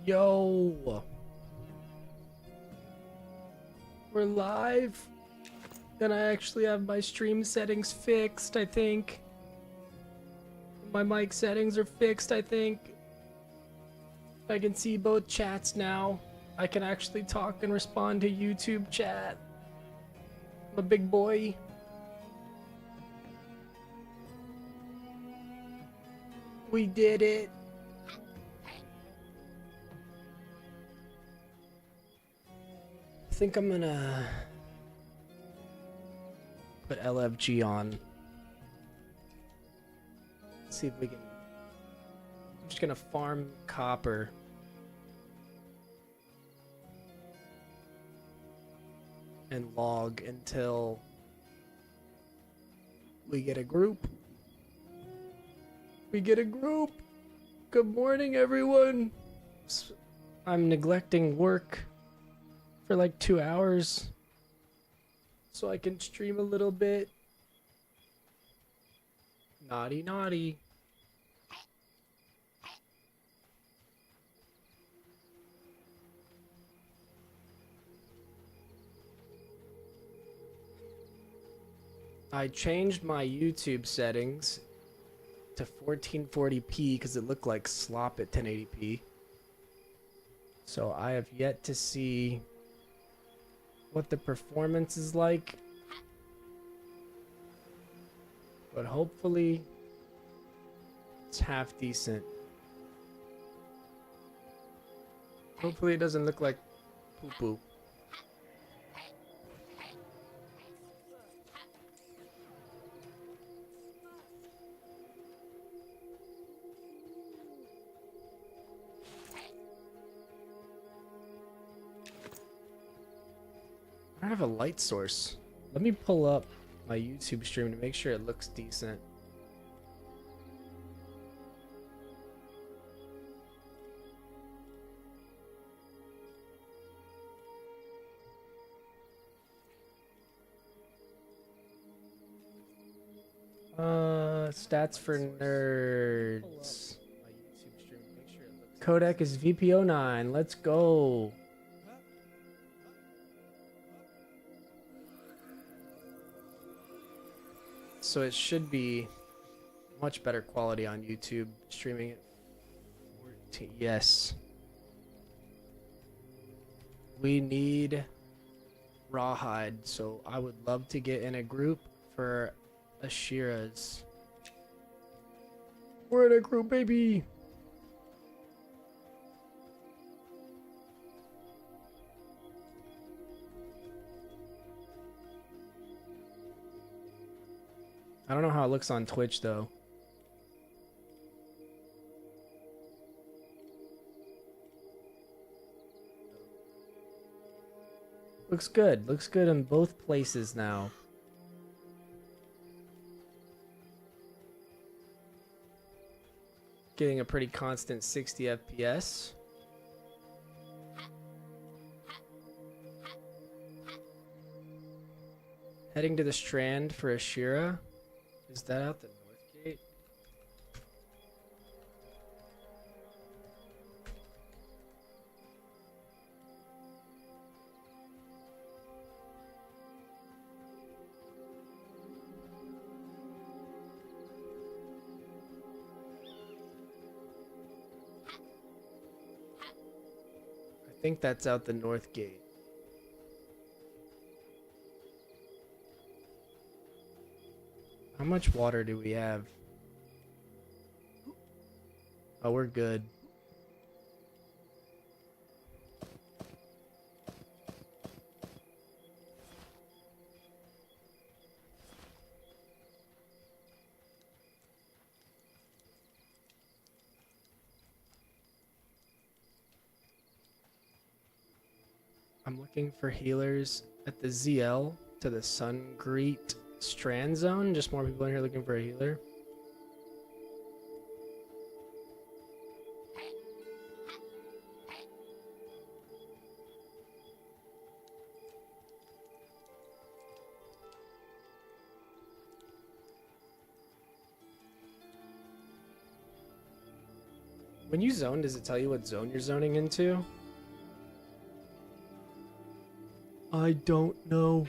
Yo, we're live, and I actually have my stream settings fixed, I think. My mic settings are fixed, I think. I can see both chats now. I can actually talk and respond to YouTube chat. I'm a big boy. We did it. I think I'm gonna put LFG on. See if we can. I'm just gonna farm copper. And log until we get a group. We get a group. Good morning, everyone. I'm neglecting work for like 2 hours so I can stream a little bit. Naughty, naughty. I changed my YouTube settings to 1440p because it looked like slop at 1080p. So I have yet to see what the performance is like. But hopefully it's half decent. Hopefully it doesn't look like poo-poo. I don't have a light source. Let me pull up my YouTube stream to make sure it looks decent. Stats for nerds. My YouTube stream, make sure it looks. Codec is VPO9. Let's go. So it should be much better quality on YouTube, streaming it 14. Yes. We need rawhide, so I would love to get in a group for Ashira's. We're in a group, baby! I don't know how it looks on Twitch, though. Looks good. Looks good in both places now. Getting a pretty constant 60 FPS. Heading to the Strand for Ashira. Is that out the north gate? I think that's out the north gate. How much water do we have? Oh, we're good. I'm looking for healers at the ZL to the Sungreet Strand Zone. Just more people in here looking for a healer. When you zone, does it tell you what zone you're zoning into? I don't know.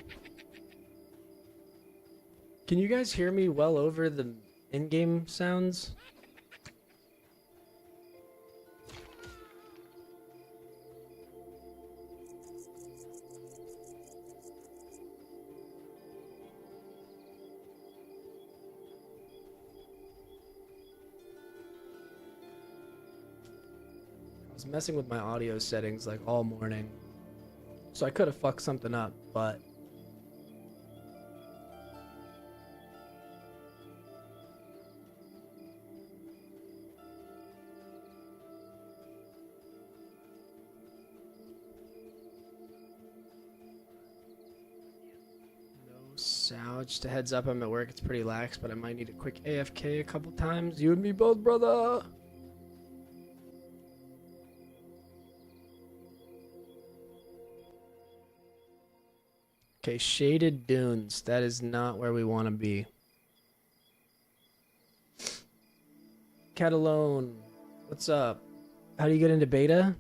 Can you guys hear me well over the in-game sounds? I was messing with my audio settings like all morning, so I could have fucked something up, but so just a heads up, I'm at work. It's pretty lax, but I might need a quick AFK a couple times. You and me both, brother. Okay, shaded dunes. That is not where we want to be. Catalone, what's up? How do you get into beta?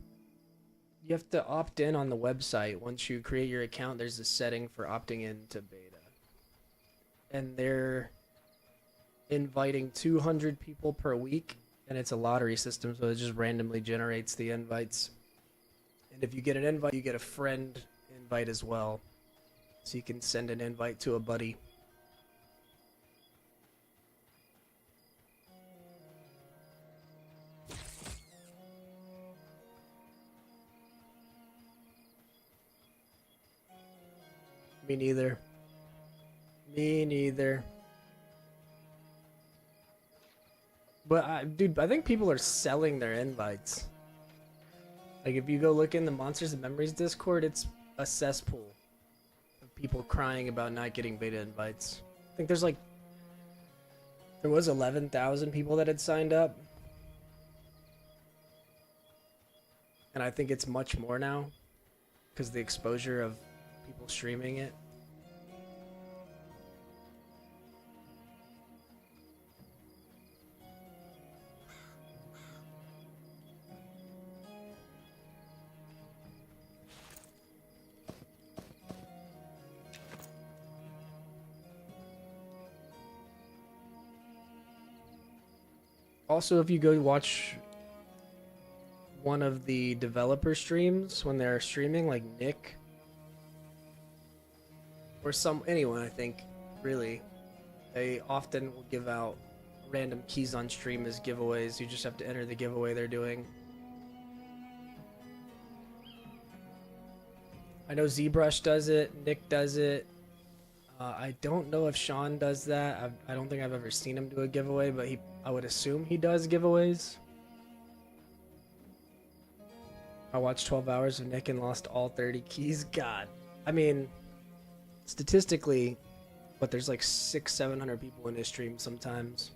You have to opt in on the website. Once you create your account, there's a setting for opting into beta. And they're inviting 200 people per week, and it's a lottery system, so it just randomly generates the invites. And if you get an invite, you get a friend invite as well. So you can send an invite to a buddy. Me neither. Me neither. But, dude, I think people are selling their invites. Like, if you go look in the Monsters and Memories Discord, it's a cesspool of people crying about not getting beta invites. I think there's, like, there was 11,000 people that had signed up. And I think it's much more now, because the exposure of people streaming it. Also, if you go watch one of the developer streams when they're streaming, like Nick or anyone, I think, really, they often will give out random keys on stream as giveaways. You just have to enter the giveaway they're doing. I know ZBrush does it, Nick does it. I don't know if Sean does that. I don't think I've ever seen him do a giveaway, but I would assume he does giveaways. I watched 12 hours of Nick and lost all 30 keys. God. I mean, statistically, but there's like 600-700 people in his stream sometimes.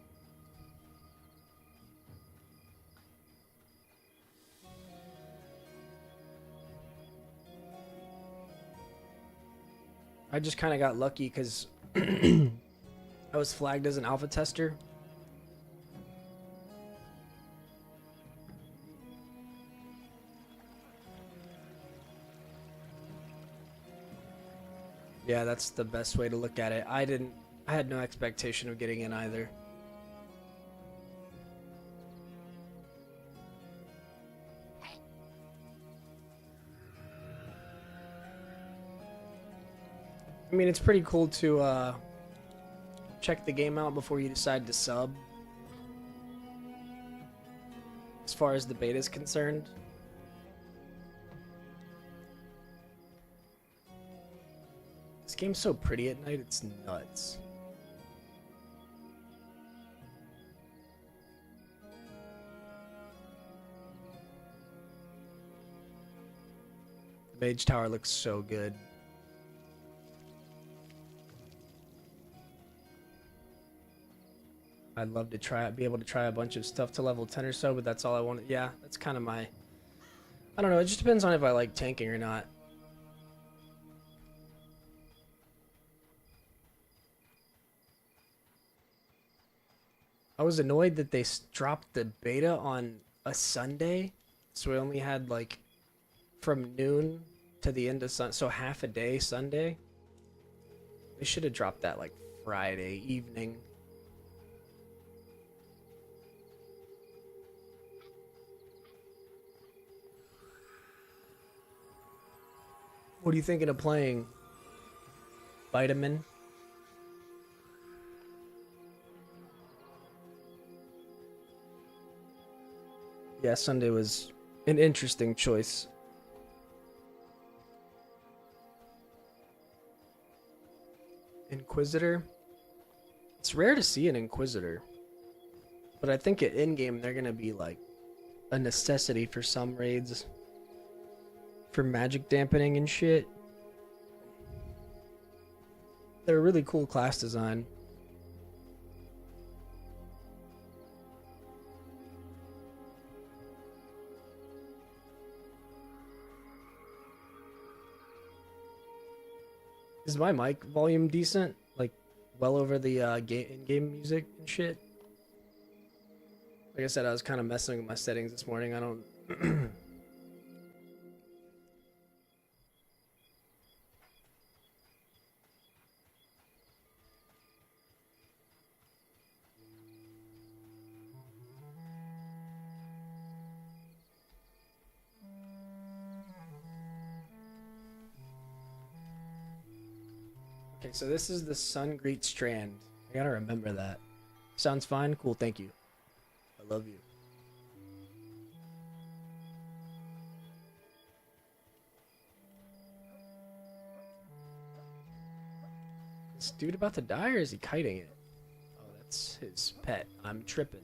I just kind of got lucky because I was flagged as an alpha tester. Yeah, that's the best way to look at it. I had no expectation of getting in either. I mean, it's pretty cool to check the game out before you decide to sub. As far as the beta is concerned. This game's so pretty at night, it's nuts. The Mage Tower looks so good. I'd love to be able to try a bunch of stuff to level 10 or so, but that's all I want. Yeah, that's kind of my... I don't know, it just depends on if I like tanking or not. I was annoyed that they dropped the beta on a Sunday, so we only had like from noon to the end of so half a day Sunday. They should have dropped that like Friday evening. What are you thinking of playing? Vitamin? Yeah, Sunday was an interesting choice. Inquisitor? It's rare to see an Inquisitor. But I think at in-game they're gonna be like a necessity for some raids. For magic dampening and shit. They're a really cool class design. Is my mic volume decent? Like, well over the in-game music and shit? Like I said, I was kind of messing with my settings this morning. I don't... Okay, so this is the Sun Great Strand. I gotta remember that. Sounds fine? Cool, thank you. I love you. Is this dude about to die or is he kiting it? Oh, that's his pet. I'm tripping.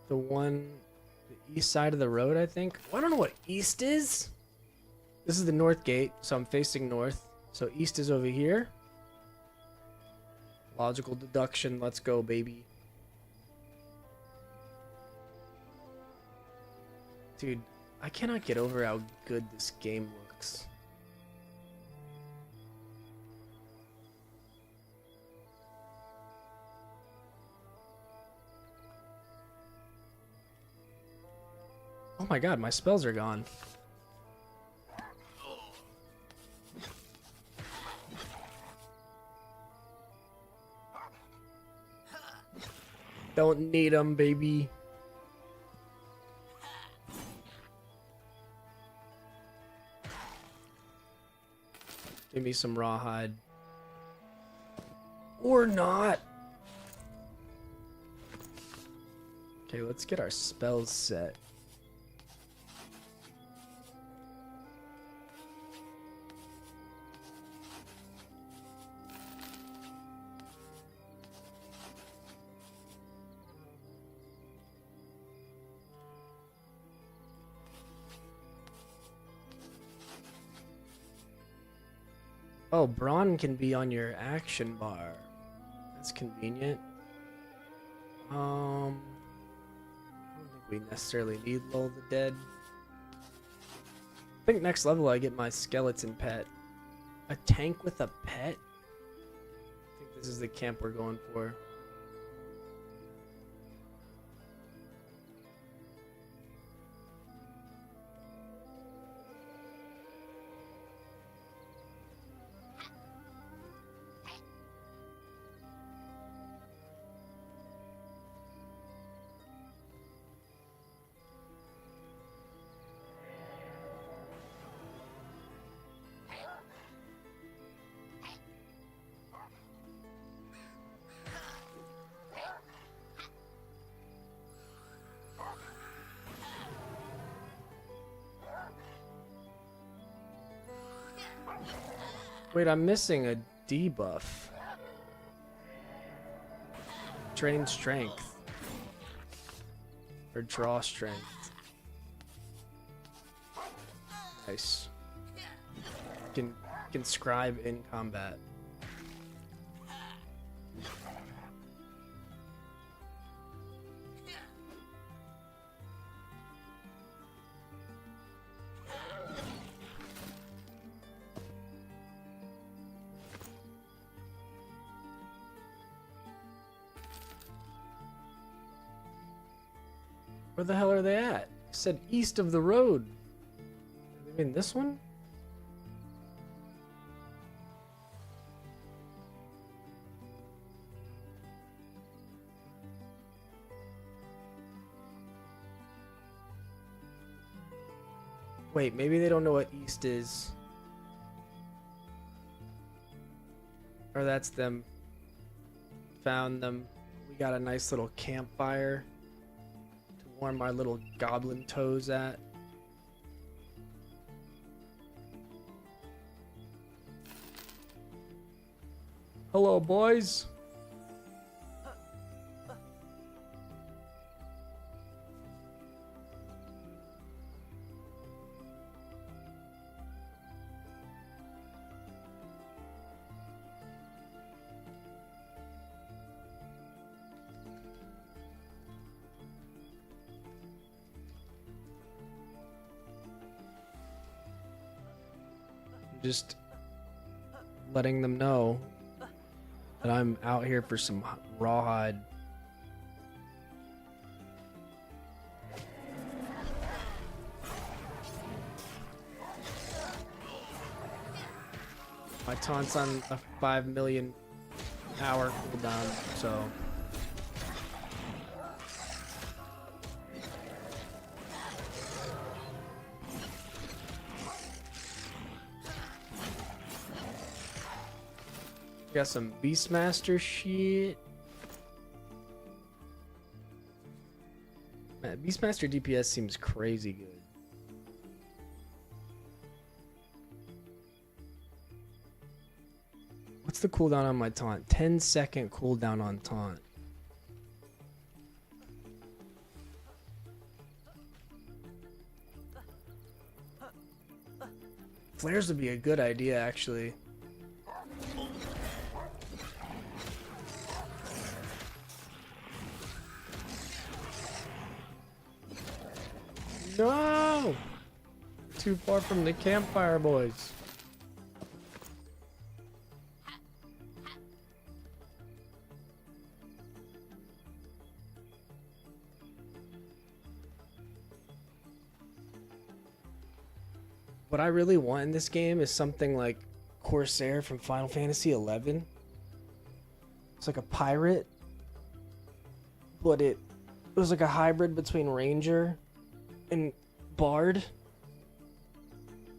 The one, the east side of the road, I think. Well, I don't know what east is. This is the north gate, so I'm facing north. So east is over here. Logical deduction, let's go, baby. Dude, I cannot get over how good this game looks. Oh my god, my spells are gone. Don't need them, baby. Give me some rawhide. Or not. Okay, let's get our spells set. Oh, Brawn can be on your action bar. That's convenient. I don't think we necessarily need Lull the Dead. I think next level I get my skeleton pet. A tank with a pet? I think this is the camp we're going for. Wait, I'm missing a debuff. Drain strength. Or draw strength. Nice. Can scribe in combat. Where the hell are they at? It said east of the road. You mean this one? Wait, maybe they don't know what east is. Or that's them. Found them. We got a nice little campfire to warm our little goblin toes at. Hello, boys. Just letting them know that I'm out here for some rawhide. My taunt's on a 5 million hour cooldown, so got some Beastmaster shit. Man, Beastmaster DPS seems crazy good. What's the cooldown on my taunt? 10-second cooldown on taunt. Flares would be a good idea, actually. No! Too far from the campfire, boys. What I really want in this game is something like Corsair from Final Fantasy XI. It's like a pirate, but it was like a hybrid between Ranger and Bard.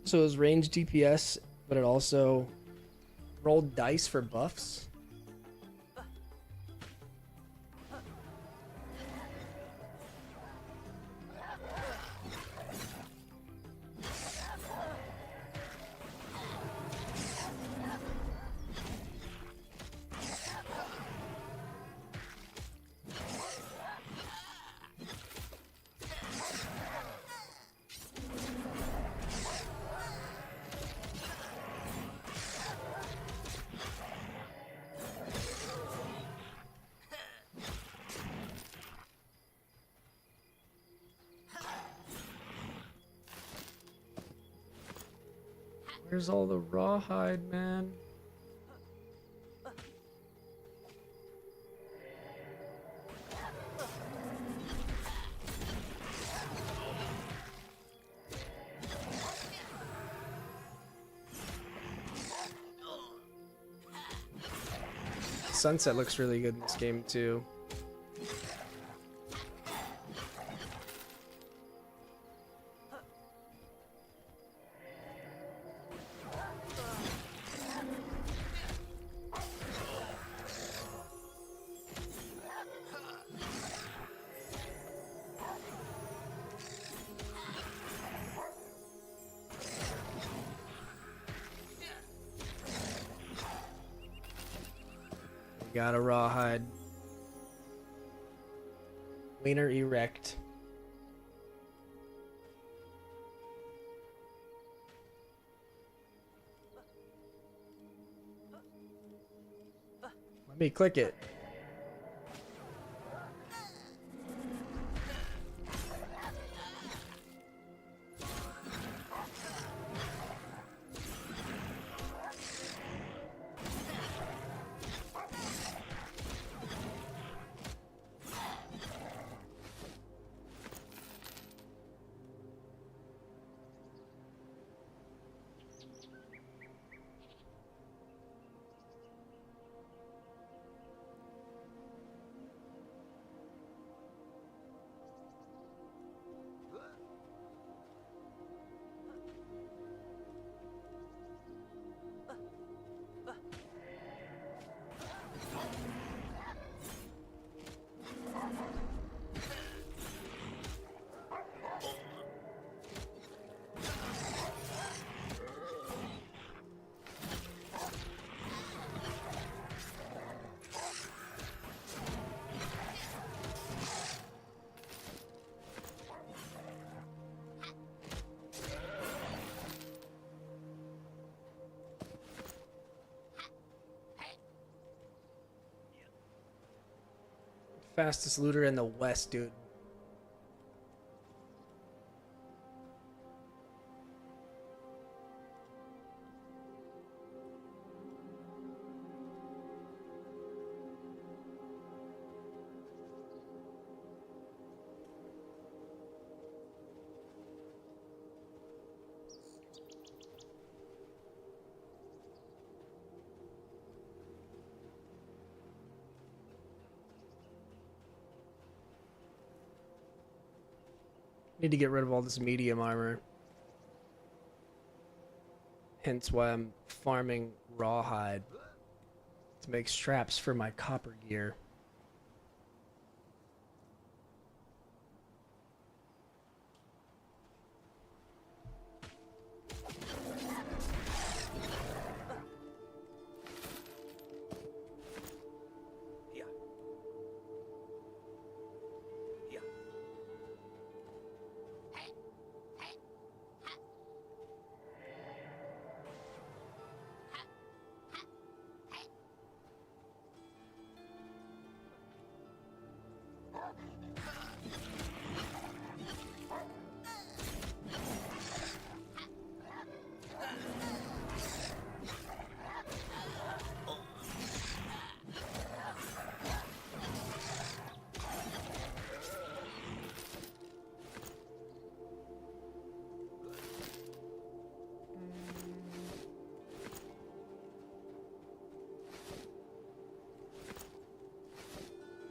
So it was range DPS, but it also rolled dice for buffs. Where's all the rawhide, man? Sunset looks really good in this game too. Got a rawhide. Wiener erect. Let me click it. Fastest looter in the West, dude. Need to get rid of all this medium armor. Hence why I'm farming rawhide to make straps for my copper gear.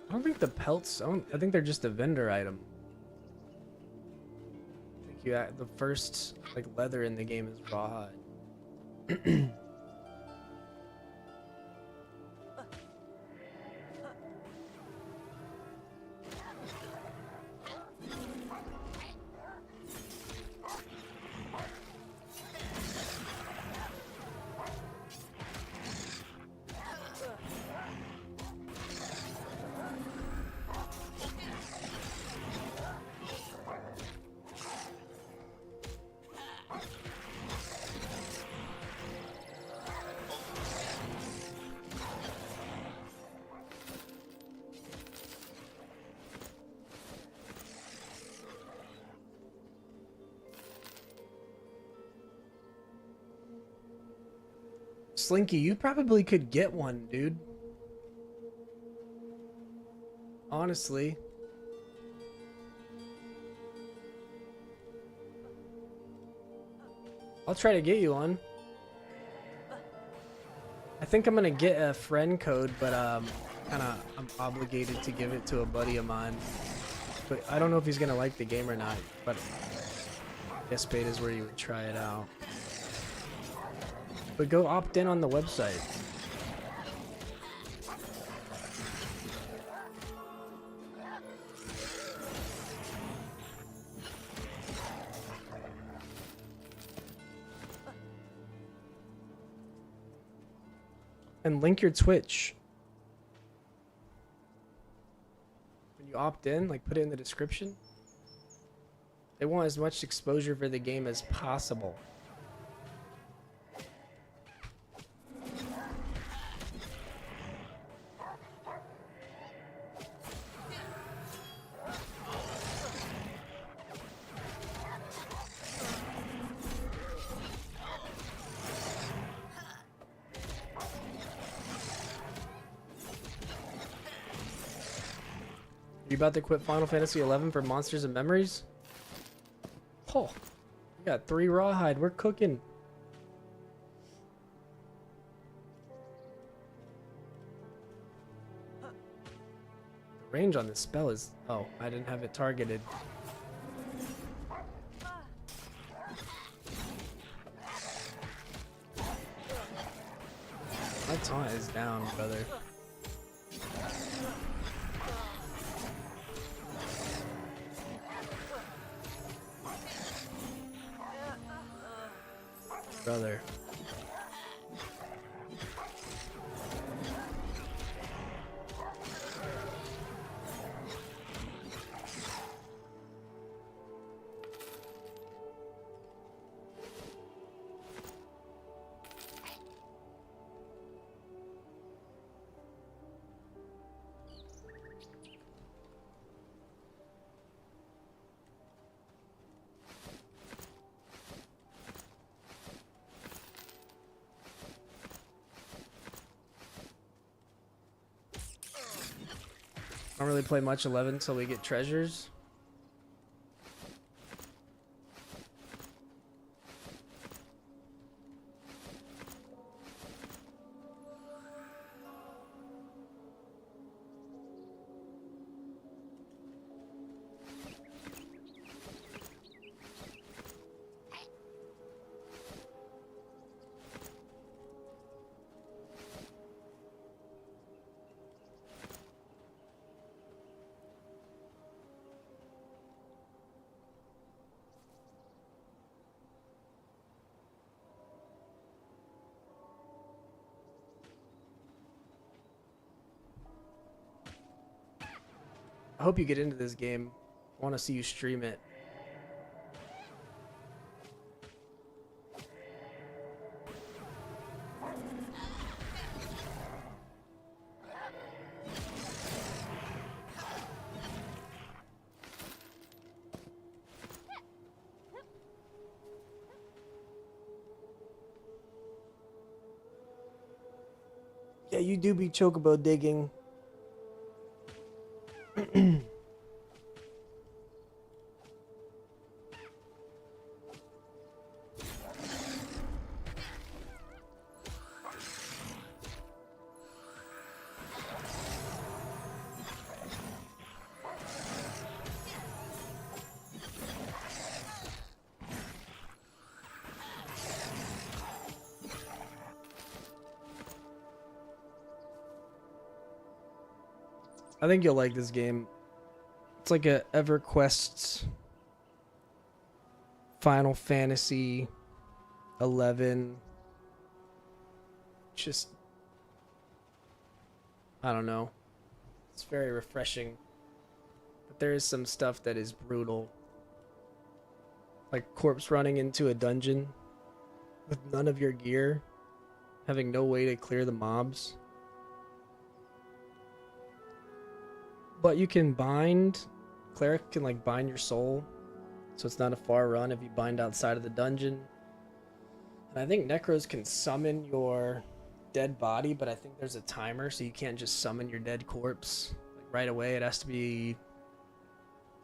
I don't think the pelts. I think they're just a vendor item. I think the first like leather in the game is rawhide. Slinky, you probably could get one, dude. Honestly. I'll try to get you one. I think I'm gonna get a friend code, but I'm obligated to give it to a buddy of mine. But I don't know if he's gonna like the game or not, but I guess paid is where you would try it out. But go opt in on the website. And link your Twitch. When you opt in, like put it in the description. They want as much exposure for the game as possible. You about to quit Final Fantasy 11 for Monsters and Memories? Oh, we got 3 rawhide. We're cooking. The range on this spell is... Oh, I didn't have it targeted. My taunt is down, brother. Brother. don't really play much 11 until we get treasures. I hope you get into this game. I want to see you stream it. Yeah, you do be chocobo digging. I think you'll like this game. It's like a EverQuest's Final Fantasy 11. Just, I don't know. It's very refreshing. But there is some stuff that is brutal. Like corpse running into a dungeon with none of your gear, having no way to clear the mobs. But you can bind. Cleric can like bind your soul, so it's not a far run if you bind outside of the dungeon. And I think Necros can summon your dead body, but I think there's a timer, so you can't just summon your dead corpse like right away. It has to be.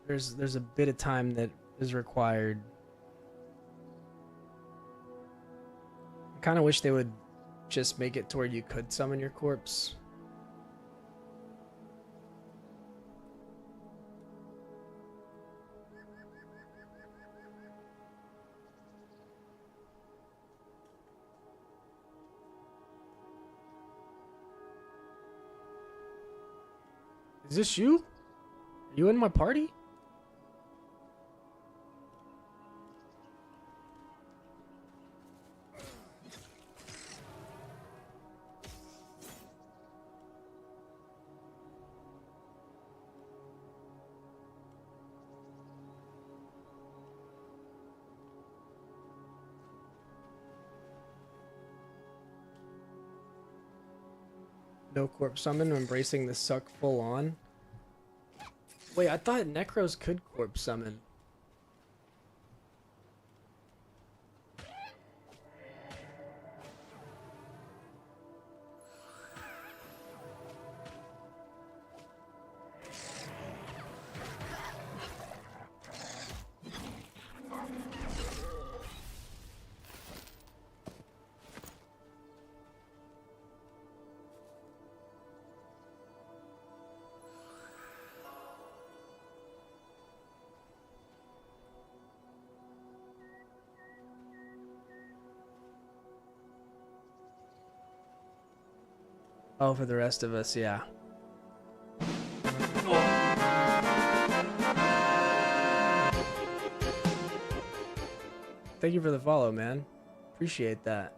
There's a bit of time that is required. I kind of wish they would just make it to where you could summon your corpse. Is this you? Are you in my party? No corpse summon, embracing the suck full on. Wait, I thought Necros could corpse summon. Oh, for the rest of us, yeah. Thank you for the follow, man. Appreciate that.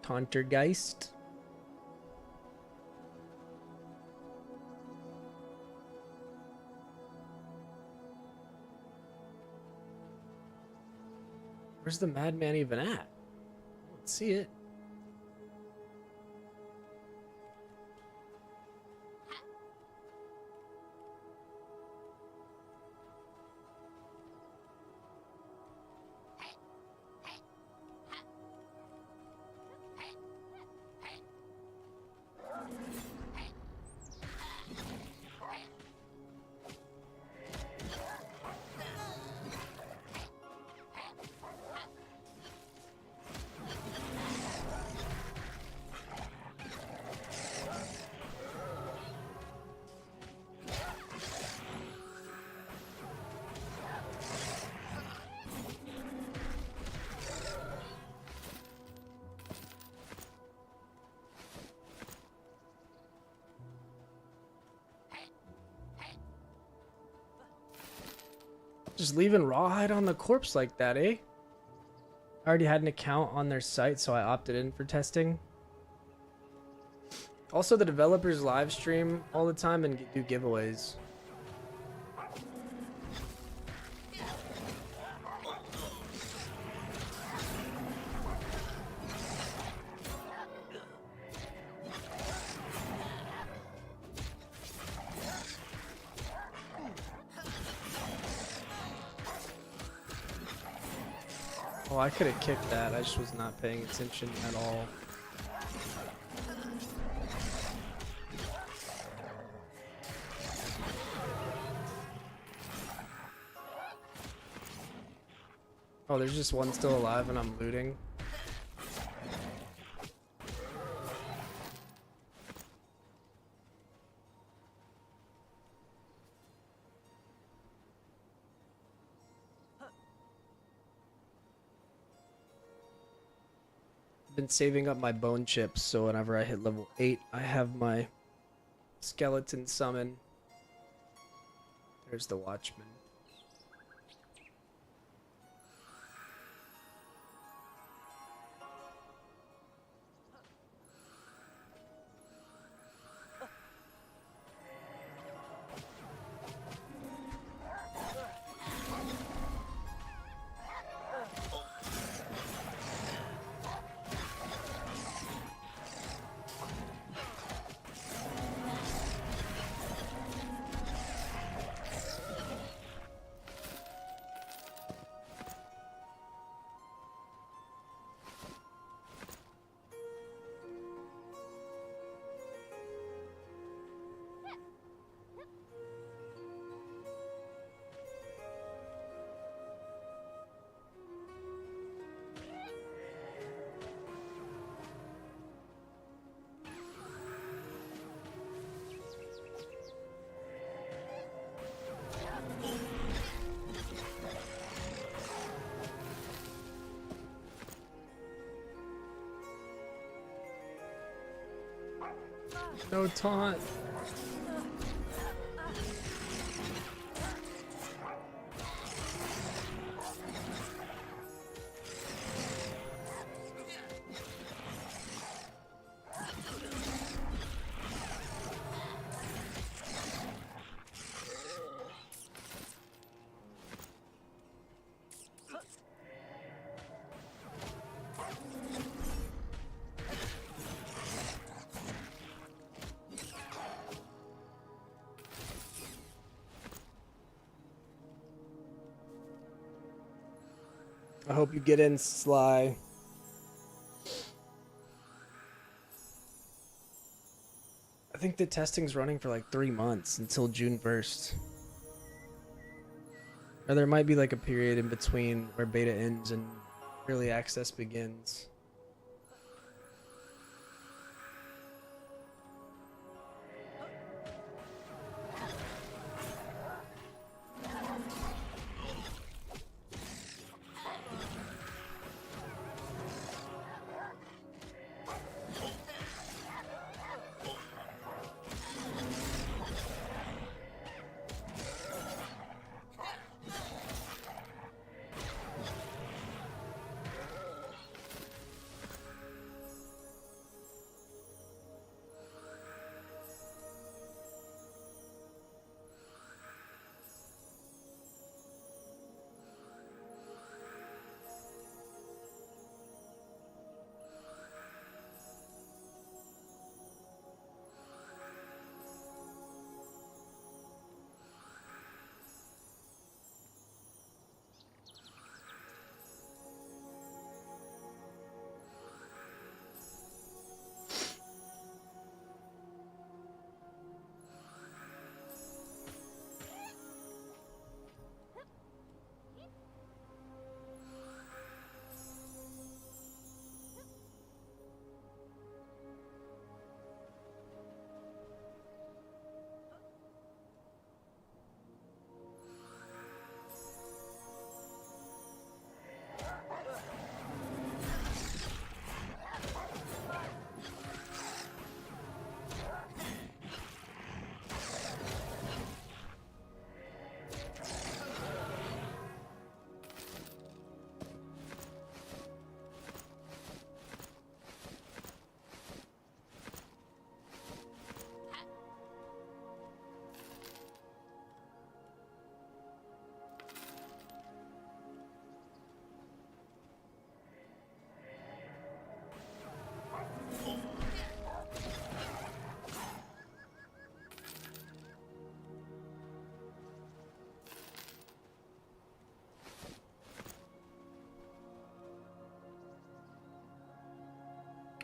Tauntergeist. Where's the madman even at? Let's see it. Just leaving rawhide on the corpse like that, eh? I already had an account on their site, so I opted in for testing. Also, the developers live stream all the time and do giveaways. Oh, I could have kicked that. I just was not paying attention at all. Oh, there's just one still alive and I'm looting. Been saving up my bone chips, so whenever I hit level 8, I have my skeleton summon. There's the Watchman. No taunt. I hope you get in, Sly. I think the testing's running for like 3 months until June 1st. Or there might be like a period in between where beta ends and early access begins.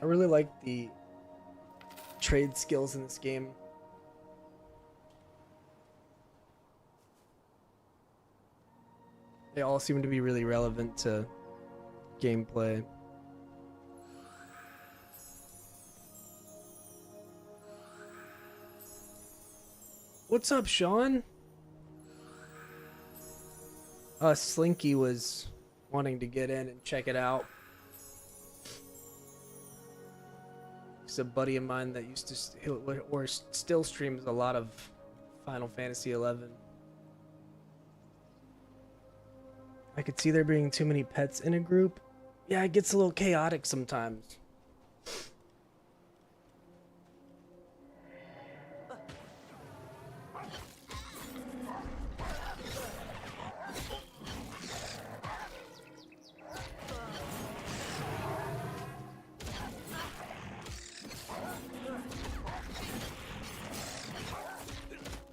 I really like the trade skills in this game. They all seem to be really relevant to gameplay. What's up, Sean? Slinky was wanting to get in and check it out. He's a buddy of mine that used to or still streams a lot of Final Fantasy 11. I could see there being too many pets in a group. Yeah, it gets a little chaotic sometimes.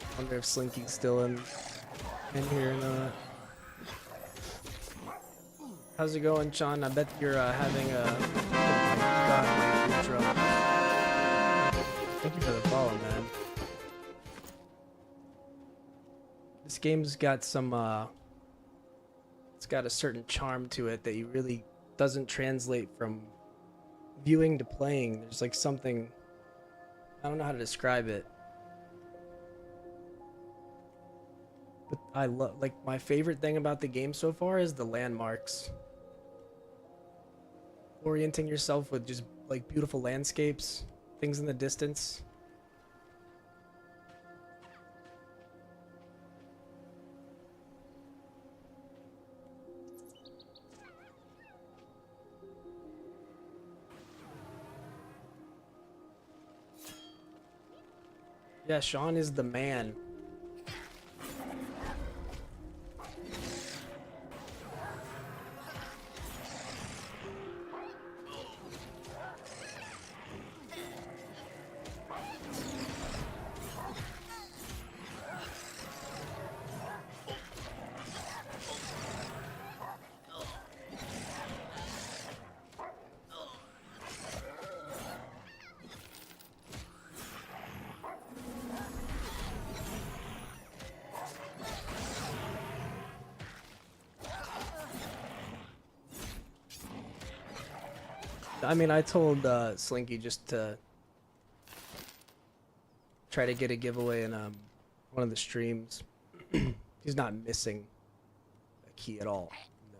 I wonder if Slinky's still in here or not. How's it going, Sean? I bet you're having a intro. Thank you for the follow, man. This game's got some it's got a certain charm to it that you really doesn't translate from viewing to playing. There's like something, I don't know how to describe it. But I love, like, my favorite thing about the game so far is the landmarks. Orienting yourself with just like beautiful landscapes, things in the distance. Yeah, Sean is the man. I mean, I told Slinky just to try to get a giveaway in one of the streams. He's not missing a key at all. No.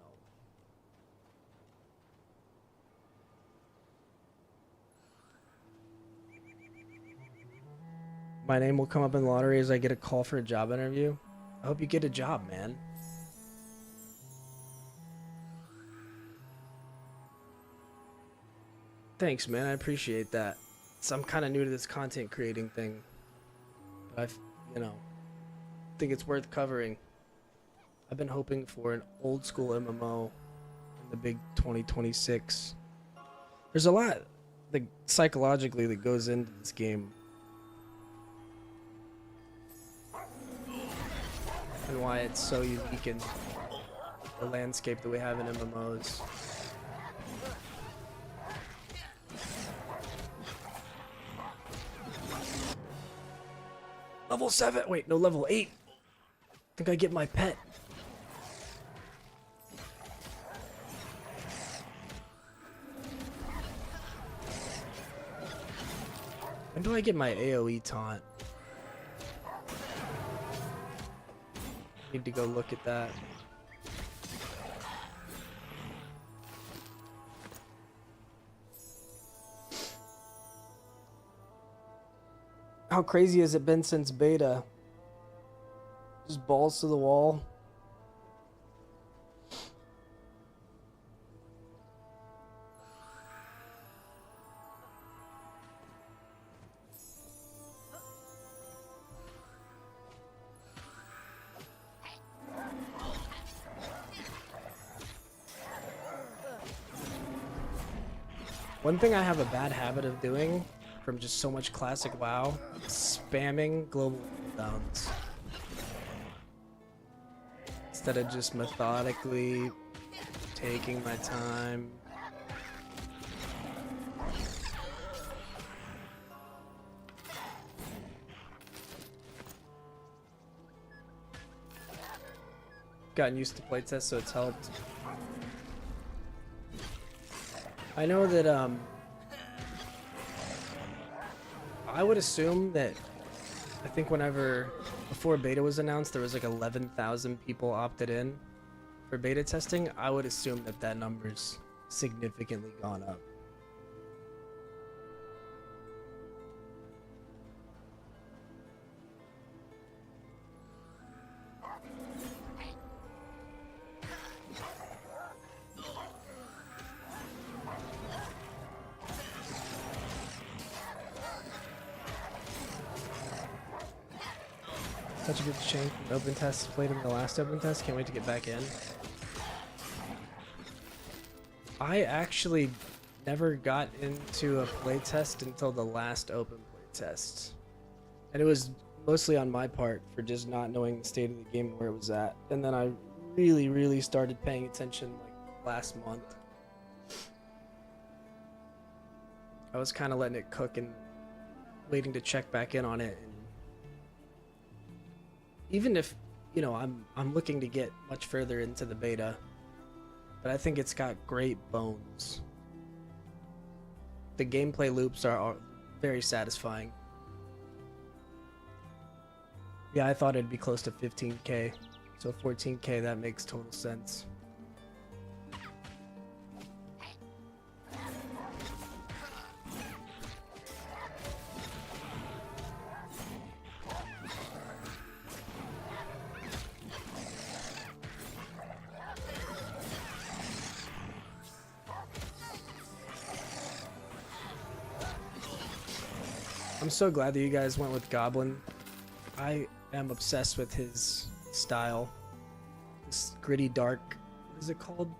My name will come up in the lottery as I get a call for a job interview. I hope you get a job, man. Thanks, man. I appreciate that. So I'm kind of new to this content creating thing, but think it's worth covering. I've been hoping for an old school MMO in the big 2026. There's a lot, like, psychologically that goes into this game, and why it's so unique in the landscape that we have in MMOs. Level 7. Wait, no, level 8. I think I get my pet. When do I get my AoE taunt? Need to go look at that. How crazy has it been since beta? Just balls to the wall. One thing I have a bad habit of doing from just so much classic WoW, spamming global cooldowns instead of just methodically taking my time. gotten used to playtests, so it's helped. I know that I would assume that I think before beta was announced, there was like 11,000 people opted in for beta testing. I would assume that that number's significantly gone up. Such a good change from open tests played in the last open test. Can't wait to get back in. I actually never got into a playtest until the last open playtest. And it was mostly on my part for just not knowing the state of the game and where it was at. And then I really started paying attention like last month. I was kind of letting it cook and waiting to check back in on it. And even if, you know, I'm looking to get much further into the beta, but I think it's got great bones. The gameplay loops are very satisfying. Yeah, I thought it'd be close to 15K, so 14K, that makes total sense. I'm so glad that you guys went with Goblin. I am obsessed with his style. This gritty, dark, what is it called?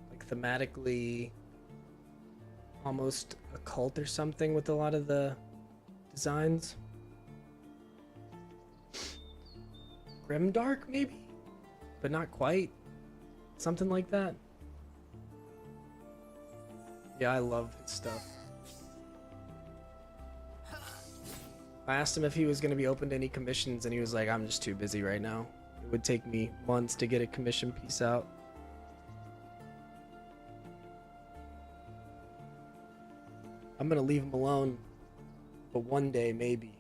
Like thematically almost occult or something with a lot of the designs. Grimdark maybe? But not quite. Something like that. Yeah, I love his stuff. I asked him if he was going to be open to any commissions, and he was like, I'm just too busy right now. It would take me months to get a commission piece out. I'm going to leave him alone, but one day, maybe.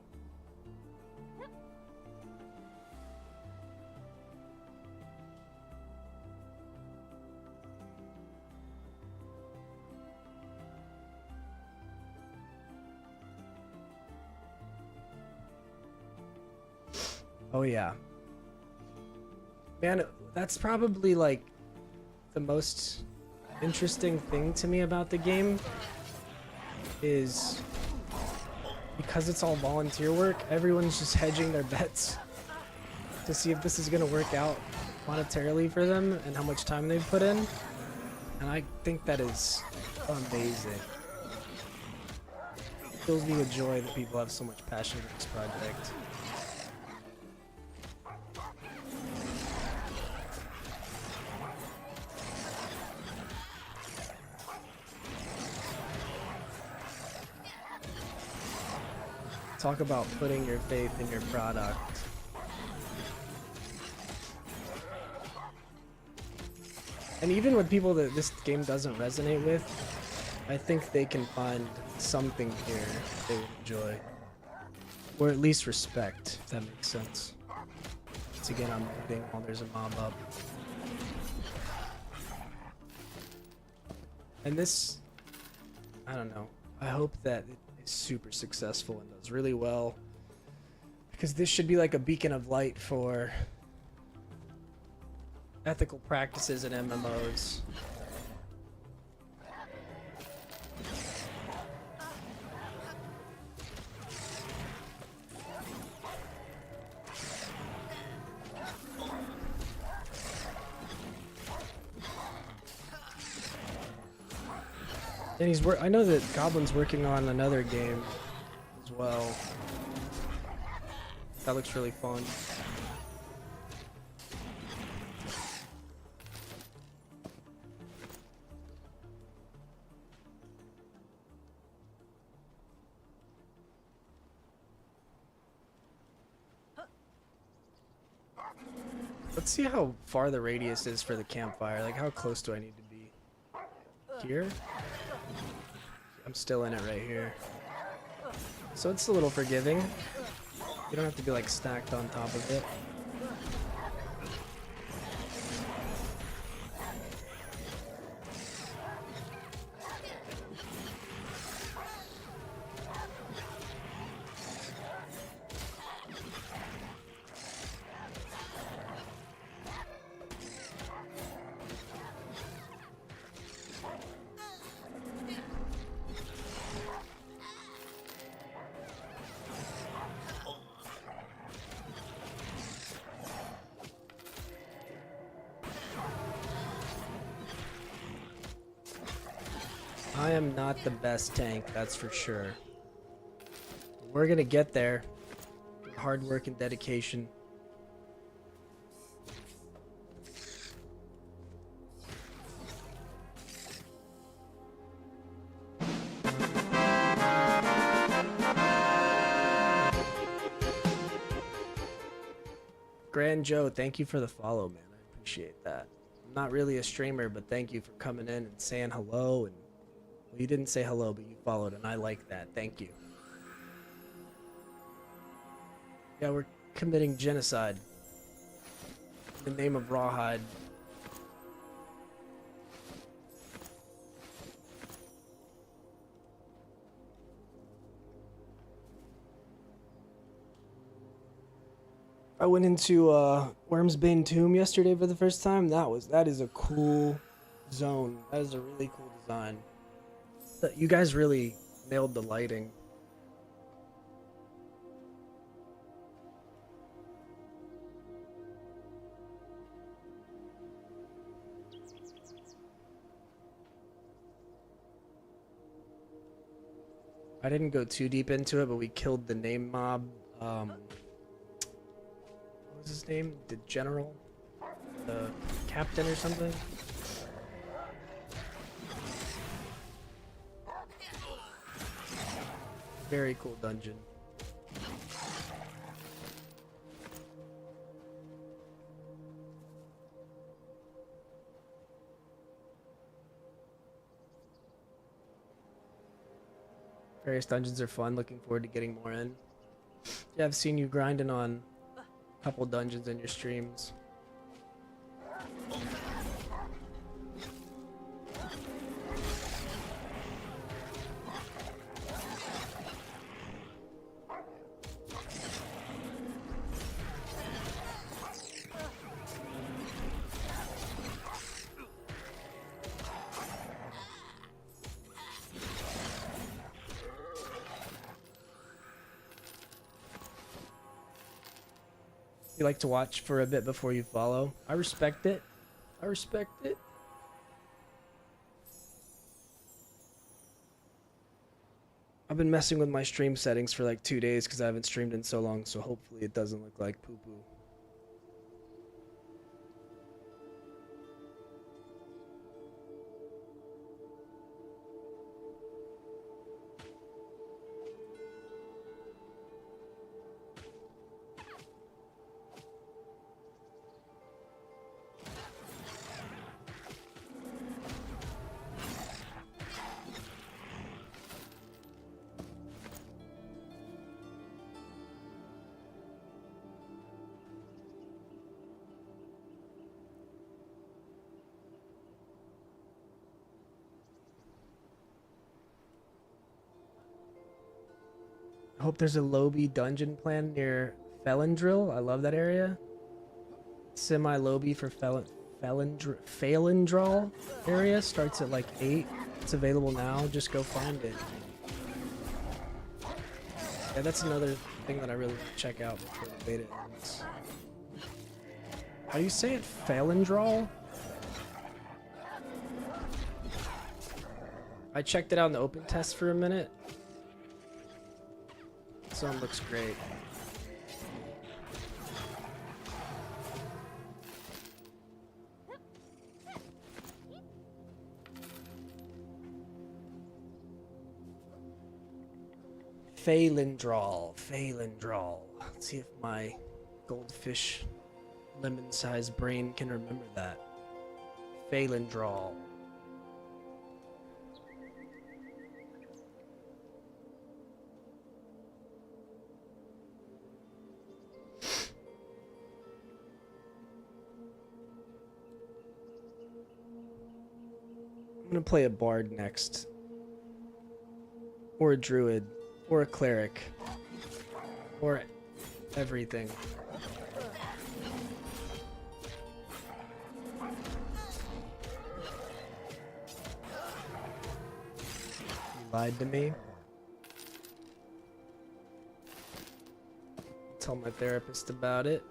Oh yeah. Man, that's probably like the most interesting thing to me about the game is because it's all volunteer work, everyone's just hedging their bets to see if this is going to work out monetarily for them and how much time they've put in. And I think that is amazing. It fills me with joy that people have so much passion for this project. Talk about putting your faith in your product. And even with people that this game doesn't resonate with, I think they can find something here they would enjoy. Or at least respect, if that makes sense. Once again, I'm looting while there's a mob up. And this, I don't know, I hope that it is super successful and does really well. Because this should be like a beacon of light for ethical practices in MMOs. And I know that Goblin's working on another game as well. That looks really fun. Let's see how far the radius is for the campfire. Like, how close do I need to be? Here? I'm still in it right here. So it's a little forgiving. You don't have to be, like, stacked on top of it. I am not the best tank, that's for sure. We're gonna get there. With hard work and dedication. Grand Joe, thank you for the follow, man. I appreciate that. I'm not really a streamer, but thank you for coming in and saying hello. And well, you didn't say hello, but you followed, and I like that. Thank you. Yeah, we're committing genocide in the name of Rawhide. I went into Wormsbane Tomb yesterday for the first time. That is a cool zone. That is a really cool design. You guys really nailed the lighting. I didn't go too deep into it, but we killed the name mob. What was his name? The general? The captain or something? Very cool dungeon. Various dungeons are fun. Looking forward to getting more in. Yeah, I've seen you grinding on a couple dungeons in your streams. You like to watch for a bit before you follow. I respect it. I respect it. I've been messing with my stream settings for like 2 days because I haven't streamed in so long, so hopefully it doesn't look like poo-poo. I hope there's a Lobby dungeon plan near Felindril. I love that area. Semi-Lobby for Felindril area starts at like 8. It's available now. Just go find it. Yeah, that's another thing that I really want to check out before the beta ends. How do you say it? Felindril? I checked it out in the open test for a minute. Zone looks great. Felindril. Let's see if my goldfish lemon-sized brain can remember that. Phalendral. I'm gonna play a bard next. Or a druid. Or a cleric. Or everything. You lied to me. Tell my therapist about it.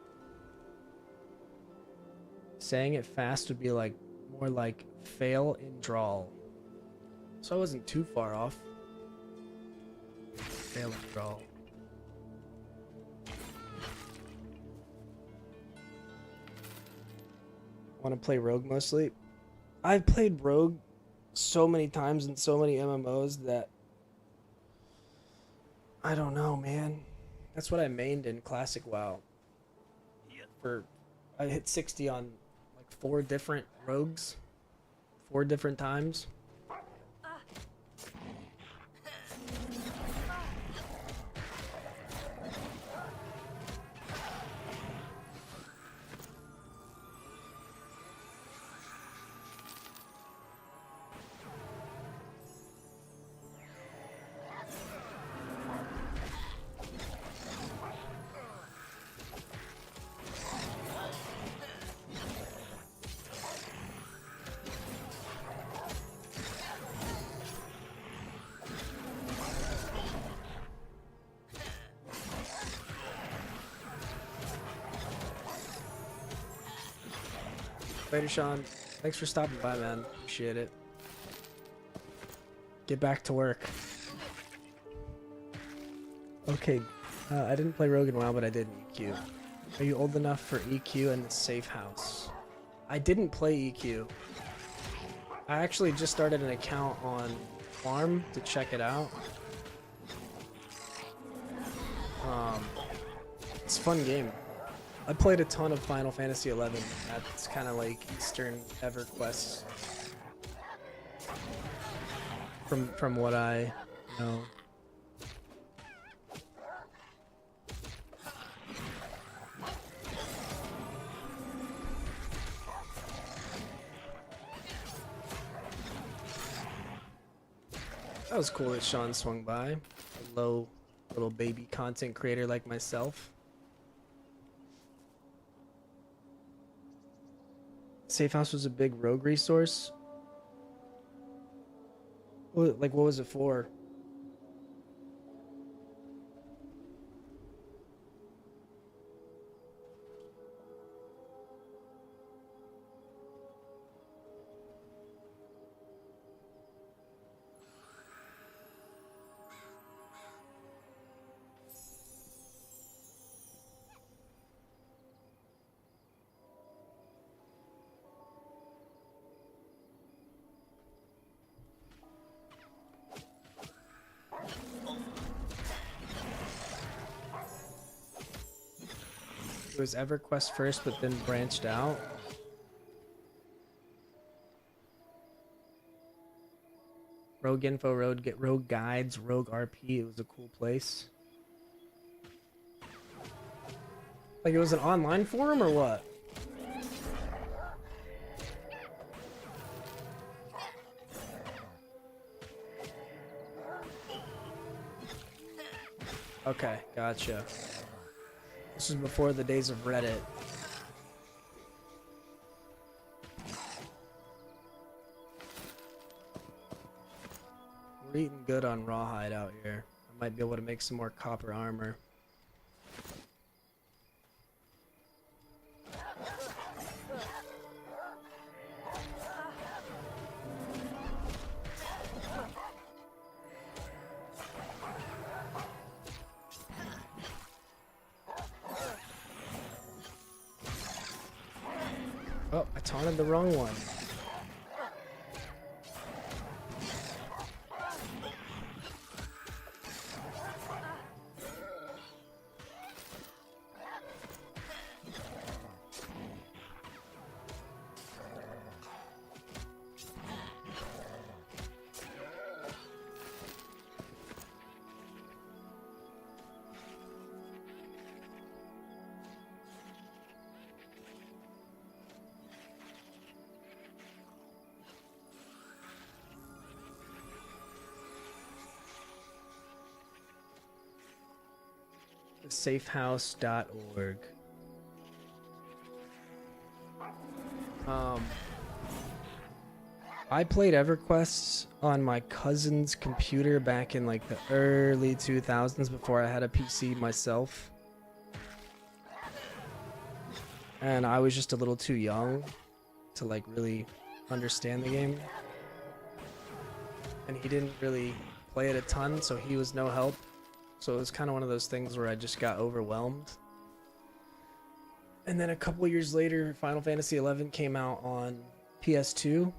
Saying it fast would be like more like fail in drawl. So I wasn't too far off. Fail in drawl. Want to play rogue mostly? I've played rogue so many times in so many MMOs that I don't know, man. That's what I mained in classic WoW. I hit 60 on like 4 different rogues, 4 different times. Later, Sean. Thanks for stopping by, man. Appreciate it. Get back to work. Okay, I didn't play Rogue in WoW, but I did in EQ. Are you old enough for EQ and the safe house? I didn't play EQ. I actually just started an account on Farm to check it out. It's a fun game. I played a ton of Final Fantasy XI. That's kind of like Eastern EverQuest. From what I know. That was cool that Sean swung by. A low little baby content creator like myself. Safe house was a big rogue resource. Like, what was it for? It was EverQuest first, but then branched out. Rogue info, rogue guides, rogue RP. It was a cool place. Like it was an online forum or what? Okay, gotcha. This was before the days of Reddit. We're eating good on rawhide out here. I might be able to make some more copper armor. Oh, I taunted the wrong one. Safehouse.org. I played EverQuest on my cousin's computer back in like the early 2000s before I had a PC myself. And I was just a little too young to like really understand the game. And he didn't really play it a ton, so he was no help. So it was kind of one of those things where I just got overwhelmed. And then a couple years later, Final Fantasy XI came out on PS2.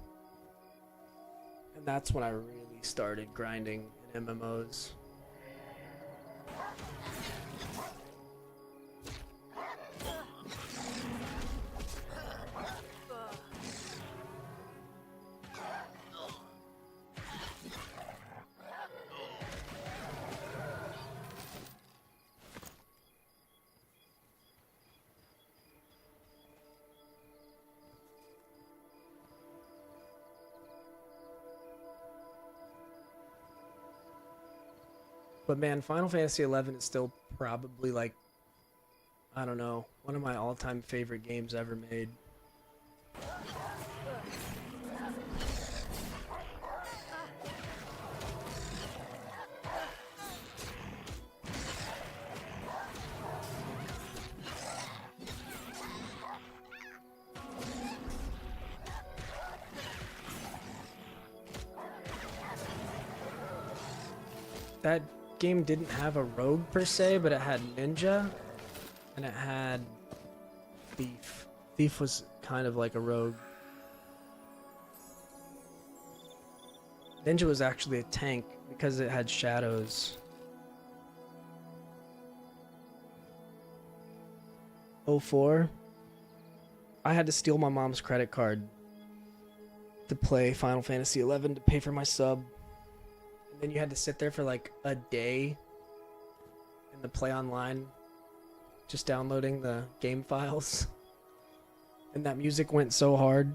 And that's when I really started grinding in MMOs. But man, Final Fantasy XI is still probably like, I don't know, one of my all-time favorite games ever made. That game didn't have a rogue per se, but it had ninja and it had thief. Thief was kind of like a rogue. Ninja was actually a tank because it had shadows. 04, I had to steal my mom's credit card to play Final Fantasy XI to pay for my sub. Then you had to sit there for like a day in the play online, just downloading the game files. And that music went so hard.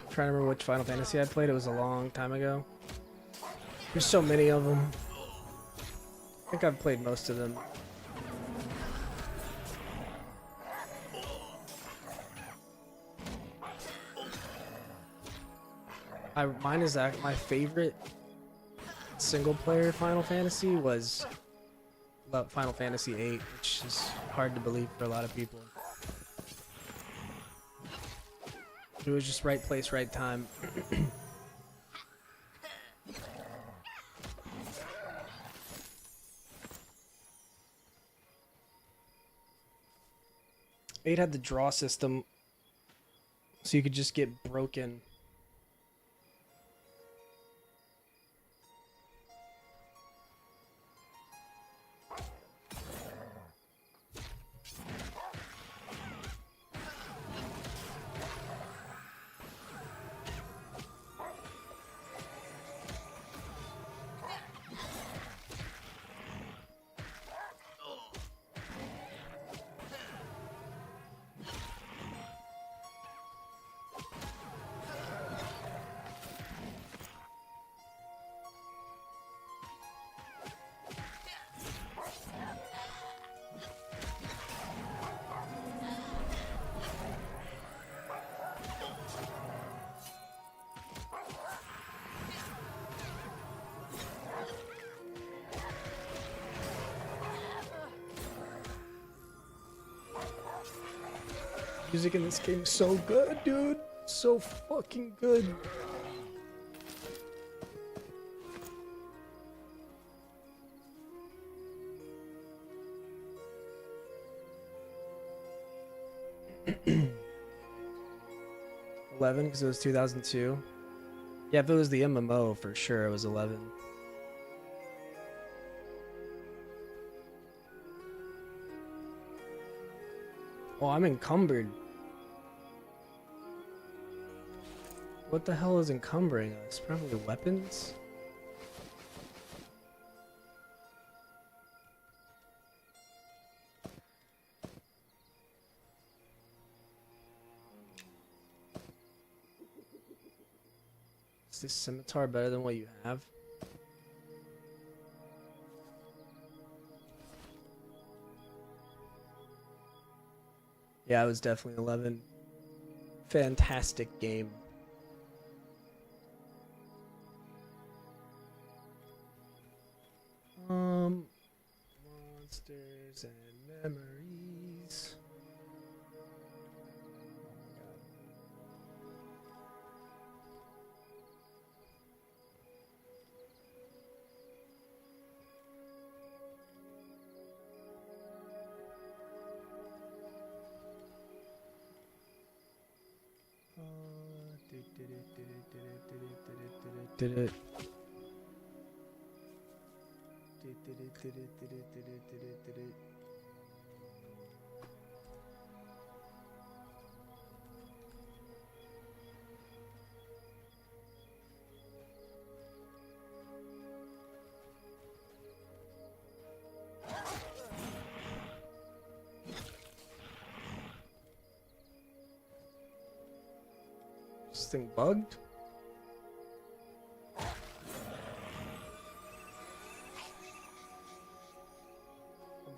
Trying to remember which Final Fantasy I played. It was a long time ago. There's so many of them. I think I've played most of them. Mine is that my favorite single player Final Fantasy was Final Fantasy VIII, which is hard to believe for a lot of people. It was just right place, right time. Eight had the draw system, so you could just get broken. Music in this game is so good, dude. So fucking good. $11 because it was 2002. Yeah, if it was the MMO, for sure it was 11. Oh, I'm encumbered. What the hell is encumbering us? Probably weapons? Is this scimitar better than what you have? Yeah, it was definitely 11. Fantastic game. Monsters and memories. Did it? This thing bugged?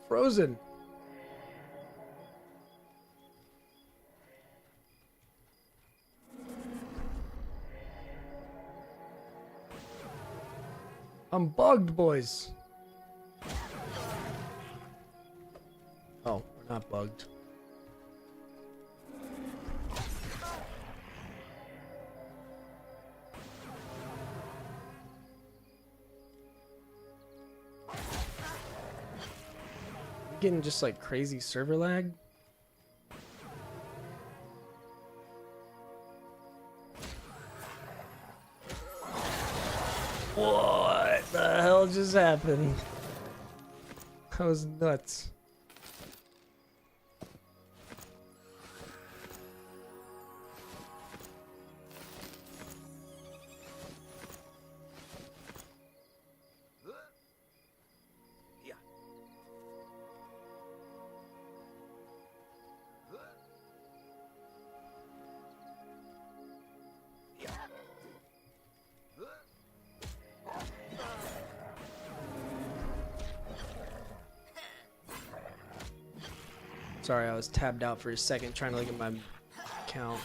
Frozen. I'm bugged, boys. Oh, we're not bugged. Getting just like crazy server lag. What the hell just happened? That was nuts. Sorry, I was tabbed out for a second trying to look at my account.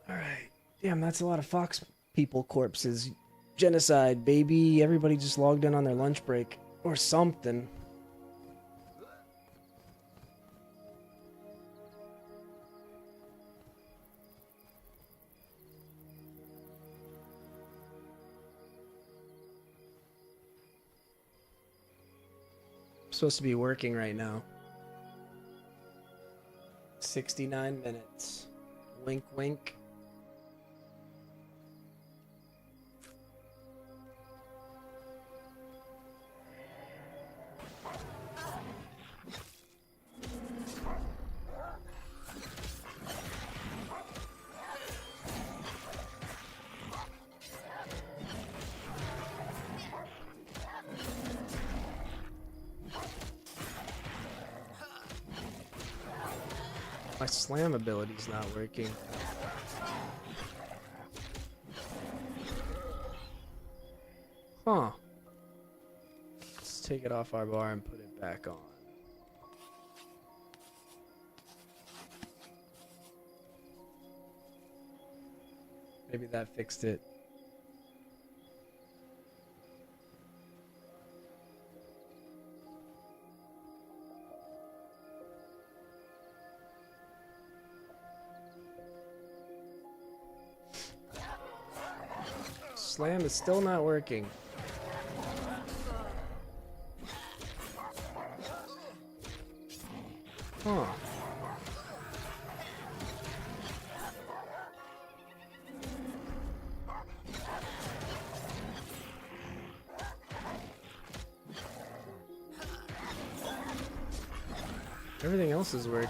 Alright. Damn, that's a lot of Fox people corpses. Genocide, baby. Everybody just logged in on their lunch break. Or something. Supposed to be working right now. 69 minutes. Wink, wink. My slam ability's not working. Huh. Let's take it off our bar and put it back on. Maybe that fixed it. Slam is still not working. Huh. Everything else is working.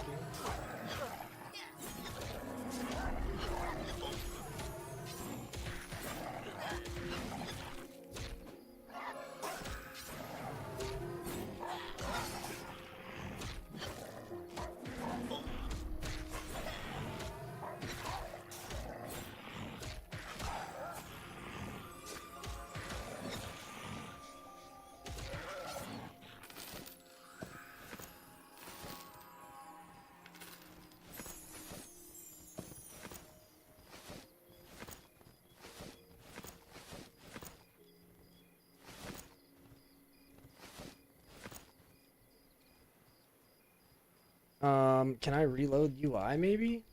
Can I reload UI maybe?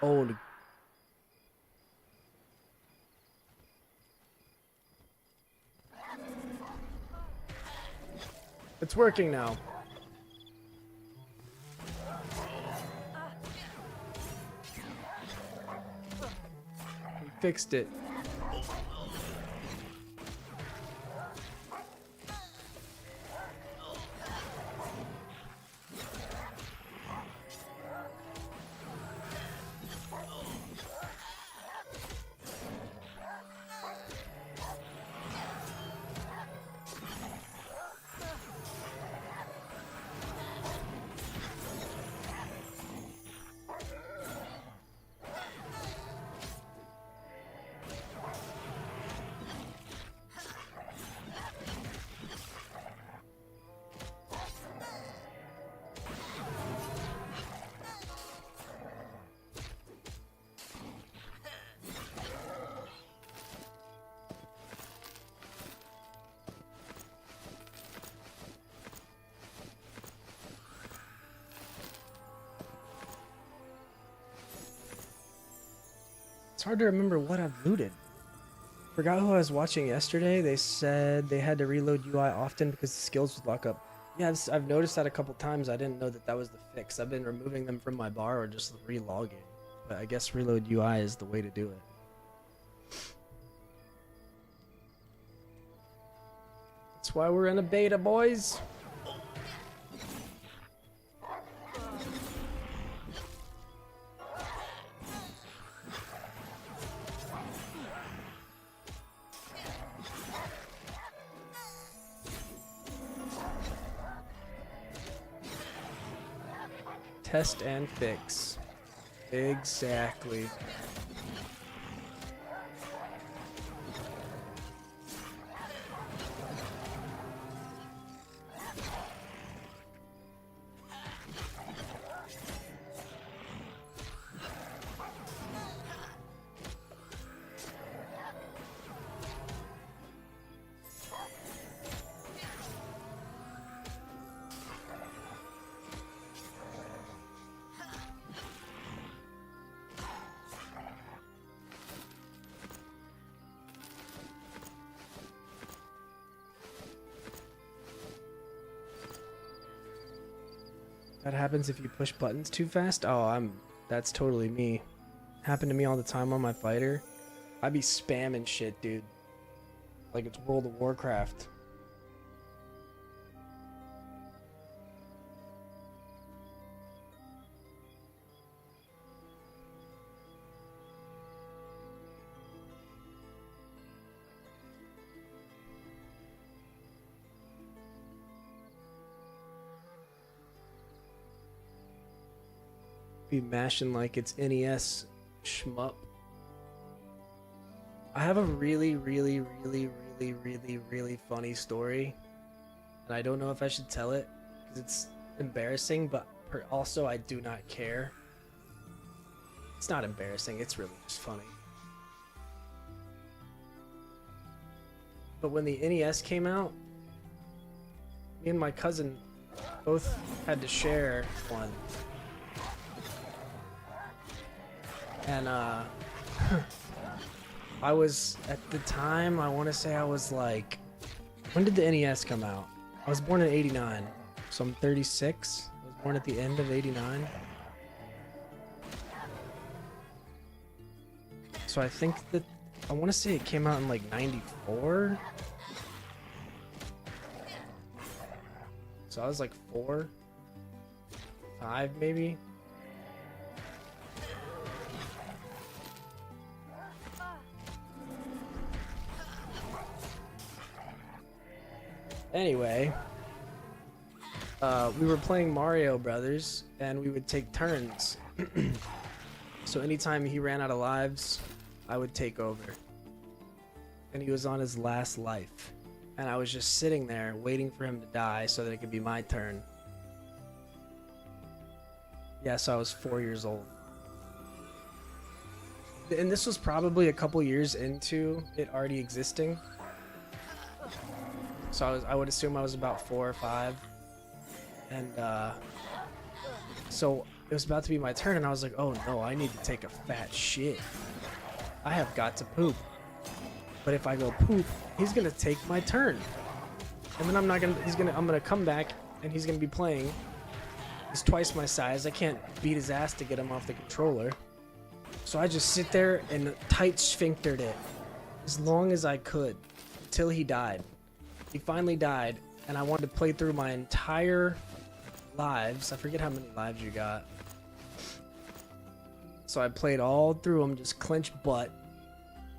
Oh, it's working now. We fixed it. It's hard to remember what I've looted. Forgot who I was watching yesterday. They said they had to reload UI often because the skills would lock up. Yeah, I've noticed that a couple times. I didn't know that that was the fix. I've been removing them from my bar or just re-logging. But I guess reload UI is the way to do it. That's why we're in a beta, boys. Test and fix. Exactly. That happens if you push buttons too fast? Oh, that's totally me. Happened to me all the time on my fighter. I'd be spamming shit, dude. Like it's World of Warcraft. Be mashing like it's NES shmup. I have a really funny story, and I don't know if I should tell it because it's embarrassing, but also I do not care. It's not embarrassing, it's really just funny. But when the NES came out, me and my cousin both had to share one. And I was, at the time, I want to say I was like, when did the NES come out? I was born in 89, so I'm 36. I was born at the end of 89. So I think that, I want to say it came out in like 94. So I was like 4, 5 maybe. Anyway, we were playing Mario Brothers, and we would take turns. So anytime he ran out of lives, I would take over. And he was on his last life. And I was just sitting there waiting for him to die so that it could be my turn. Yeah, so I was 4 years old. And this was probably a couple years into it already existing. So I would assume I was about 4 or 5. And so it was about to be my turn, and I was like, oh no, I need to take a fat shit. I have got to poop. But if I go poop, he's gonna take my turn. And then I'm gonna come back and he's gonna be playing. He's twice my size. I can't beat his ass to get him off the controller. So I just sit there and tight sphinctered it as long as I could until he died. He finally died, and I wanted to play through my entire lives. I forget how many lives you got. So I played all through them, just clenched butt,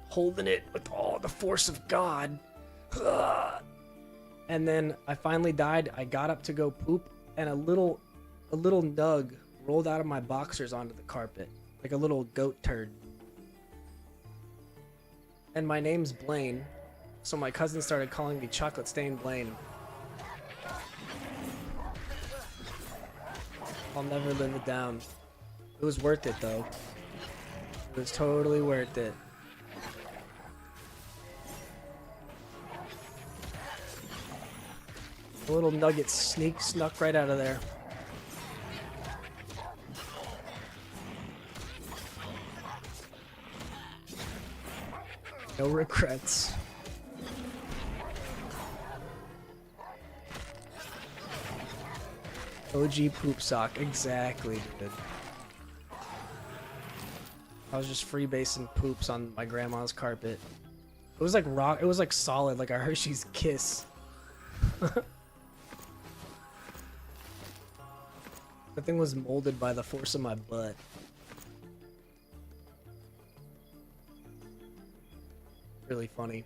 holding it with all the force of God. And then I finally died. I got up to go poop, and a little nug rolled out of my boxers onto the carpet, like a little goat turd. And my name's Blaine, so my cousin started calling me Chocolate Stained Blaine. I'll never live it down. It was worth it, though. It was totally worth it. The little nugget snuck right out of there. No regrets. OG poop sock, exactly, dude. I was just freebasing poops on my grandma's carpet. It was like rock, it was like solid, like a Hershey's Kiss. That thing was molded by the force of my butt. Really funny.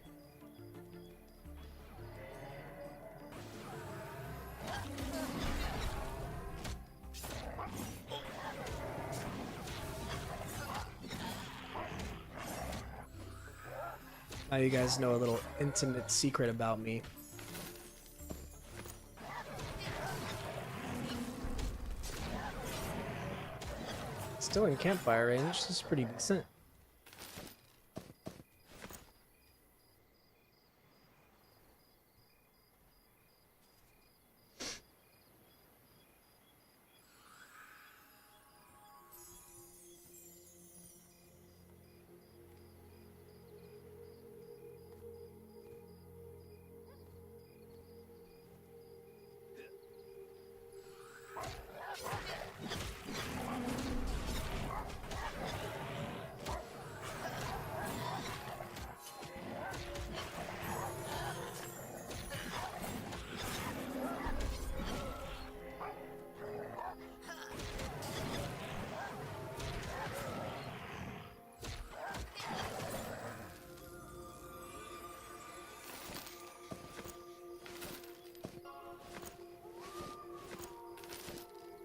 Now you guys know a little intimate secret about me. Still in campfire range, this is pretty decent.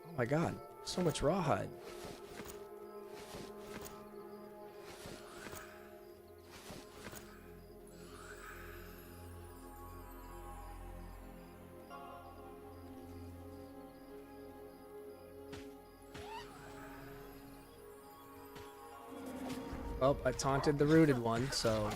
Oh my god, so much rawhide. Well, I taunted the rooted one, so...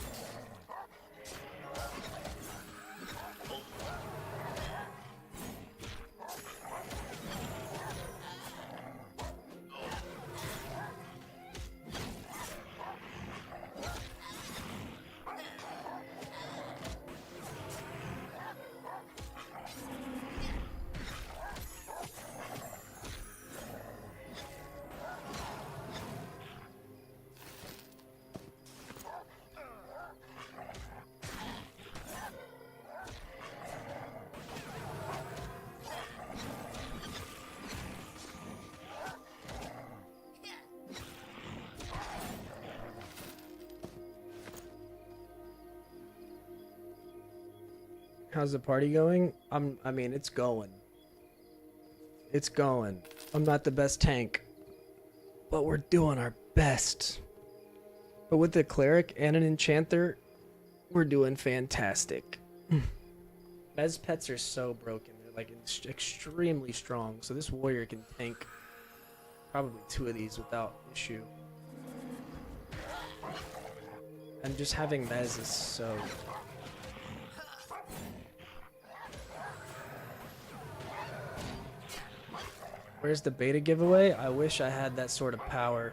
How's the party going? I mean, it's going. It's going. I'm not the best tank, but we're doing our best. But with the cleric and an enchanter, we're doing fantastic. Mes pets are so broken. They're like extremely strong. So this warrior can tank probably 2 of these without issue. And just having Mes is so... Where's the beta giveaway? I wish I had that sort of power.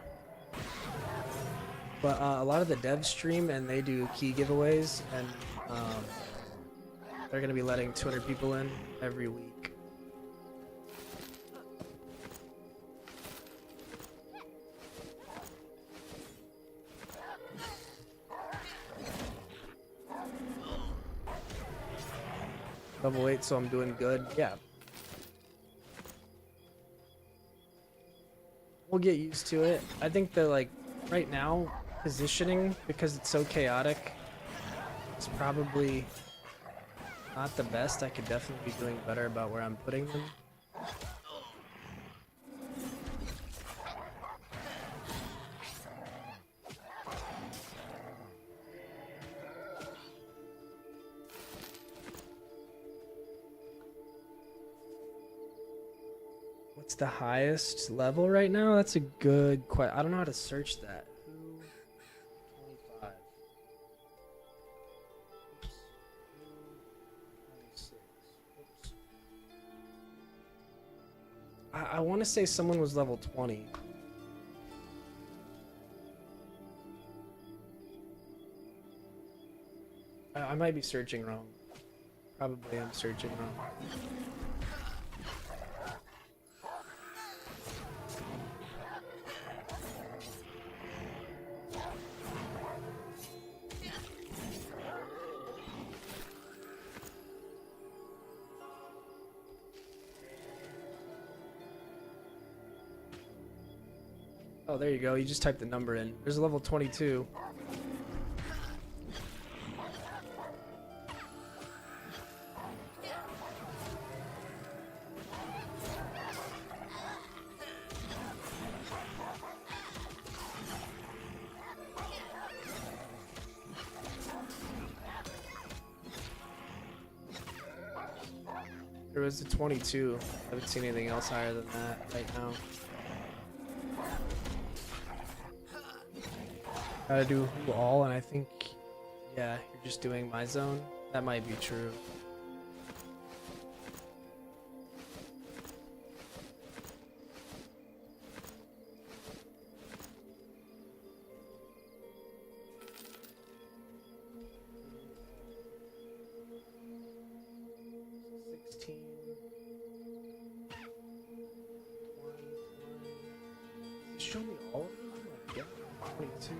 But a lot of the devs stream and they do key giveaways, and they're going to be letting 200 people in every week. Level 8, so I'm doing good. Yeah. We'll get used to it. I think that, like, right now, positioning, because it's so chaotic, is probably not the best. I could definitely be doing better about where I'm putting them. What's the highest level right now? That's a good question. I don't know how to search that. Who? 25. Oops. Who? 26. Oops. I want to say someone was level 20. I might be searching wrong. Probably I'm searching wrong. Oh, there you go. You just typed the number in. There's a level 22. There was a 22. I haven't seen anything else higher than that right now. Gotta do who all, and I think, yeah, you're just doing my zone. That might be true. Show me all of them? Yeah, 22.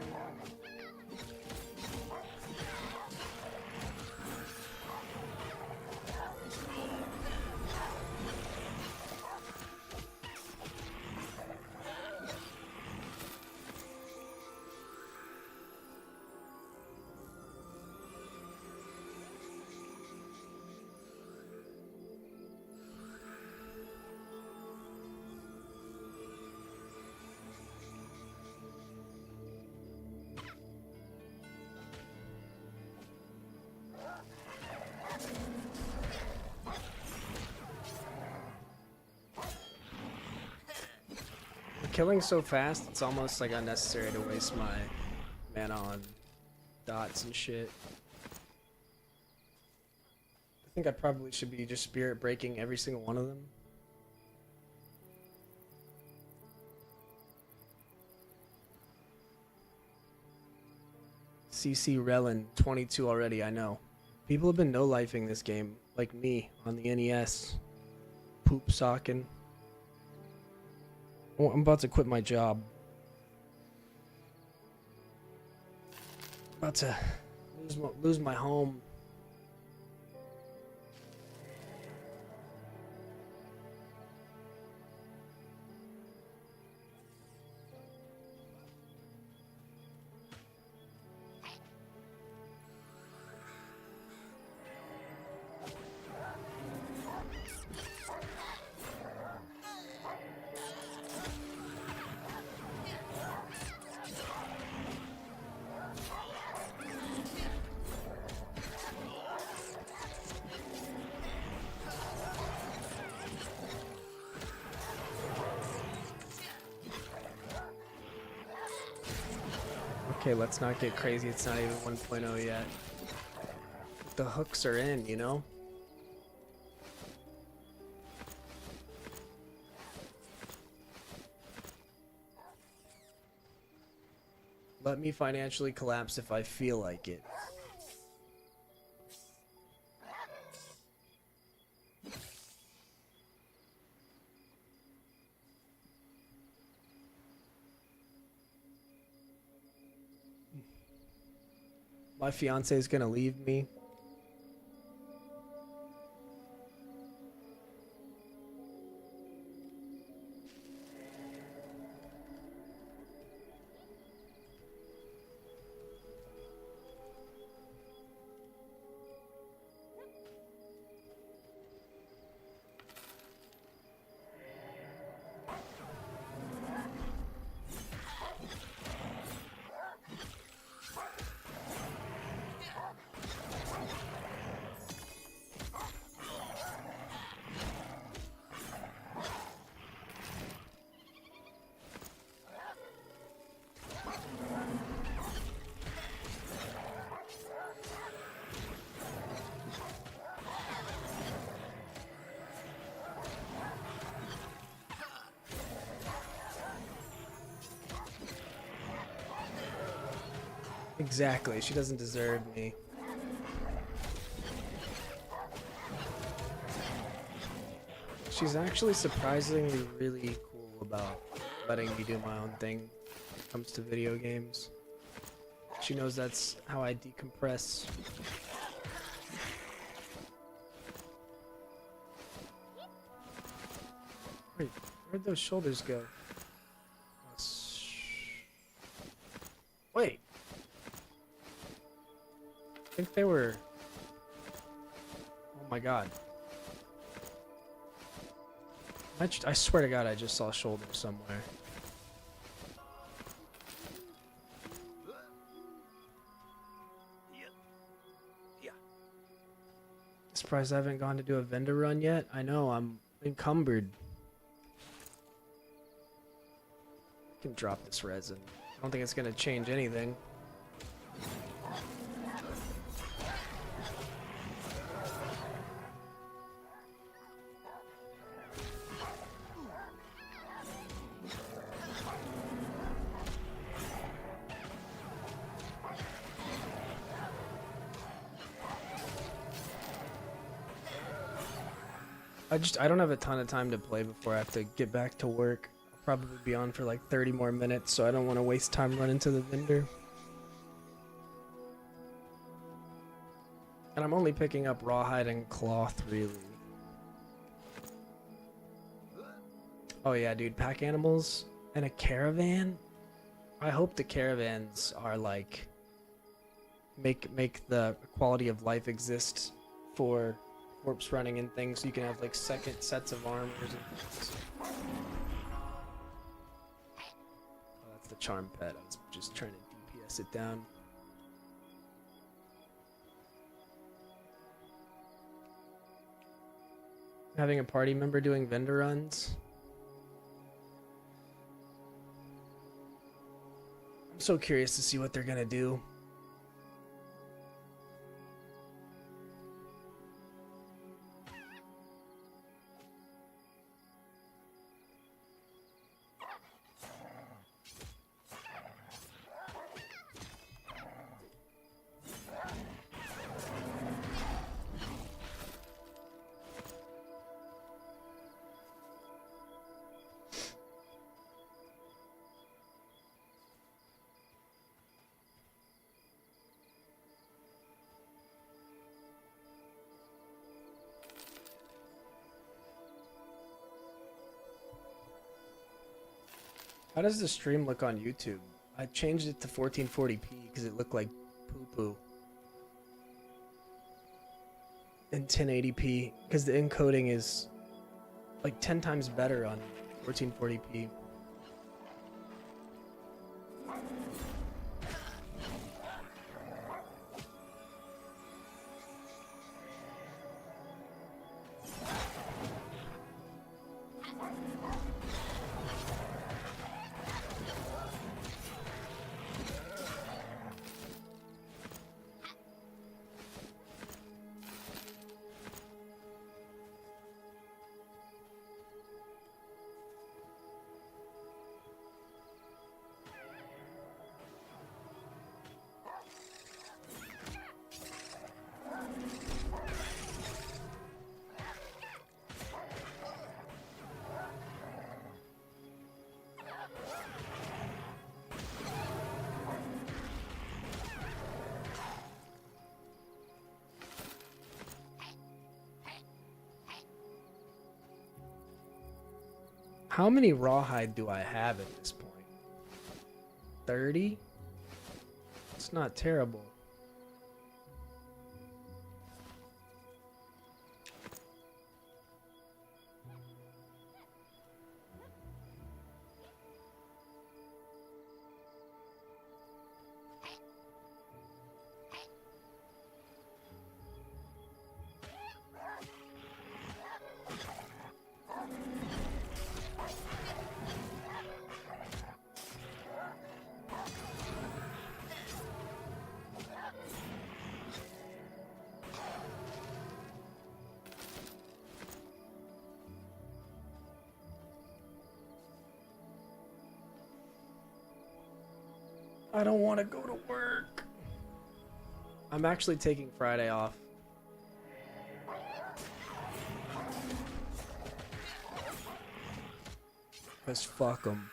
Killing so fast, it's almost like unnecessary to waste my mana on dots and shit. I think I probably should be just spirit breaking every single one of them. CC Relin, 22 already, I know. People have been no-lifing this game, like me, on the NES. Poop socking. Oh, I'm about to quit my job. About to lose my home. Okay, let's not get crazy. It's not even 1.0 yet. The hooks are in, you know? Let me financially collapse if I feel like it. My fiance is gonna leave me. Exactly, she doesn't deserve me. She's actually surprisingly really cool about letting me do my own thing when it comes to video games. She knows that's how I decompress. Wait, where'd those shoulders go? Wait. I think they were... Oh my god. I swear to god I just saw shoulders somewhere. Surprised I haven't gone to do a vendor run yet. I know, I'm encumbered. I can drop this resin. I don't think it's gonna change anything. I don't have a ton of time to play before I have to get back to work. I'll probably be on for like 30 more minutes, so I don't want to waste time running to the vendor. And I'm only picking up rawhide and cloth, really. Oh yeah, dude, pack animals and a caravan? I hope the caravans are like... Make the quality of life exist for... corpse running and things, so you can have like second sets of armors and things. Oh, that's the charm pet. I was just trying to DPS it down. Having a party member doing vendor runs. I'm so curious to see what they're gonna do. How does the stream look on YouTube? I changed it to 1440p because it looked like poo-poo. And 1080p because the encoding is like 10 times better on 1440p. How many rawhide do I have at this point? 30? It's not terrible. I don't want to go to work. I'm actually taking Friday off. Because fuck them.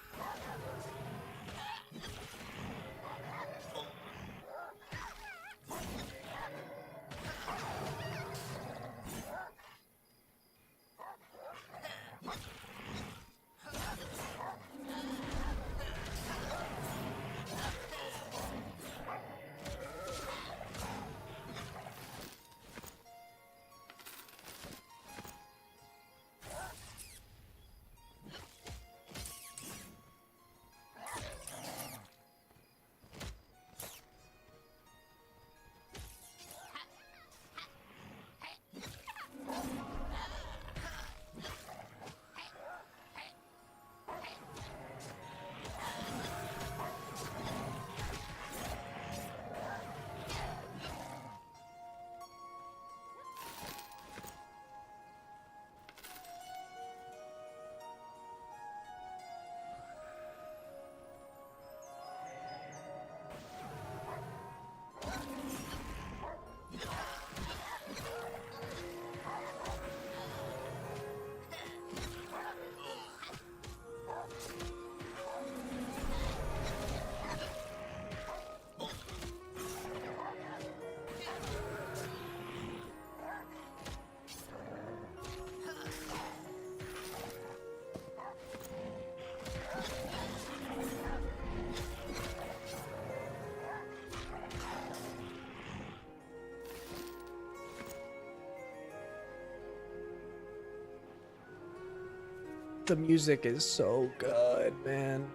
The music is so good, man.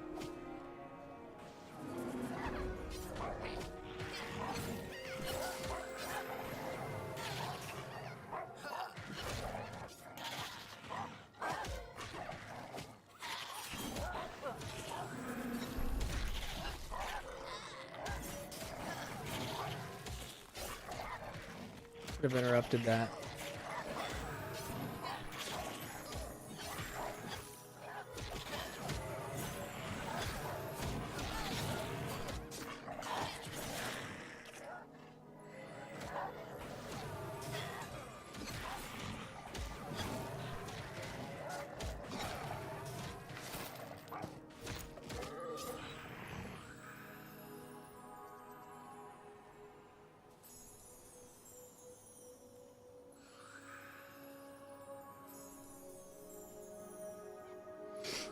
Should have interrupted that.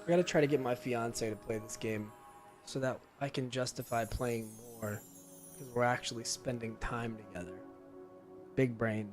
I gotta try to get my fiance to play this game so that I can justify playing more because we're actually spending time together. Big brain.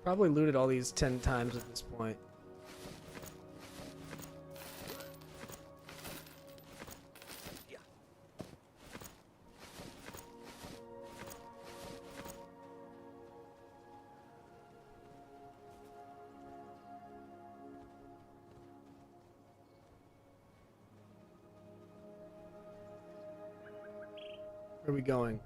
Probably looted all these 10 times at this point. Where are we going?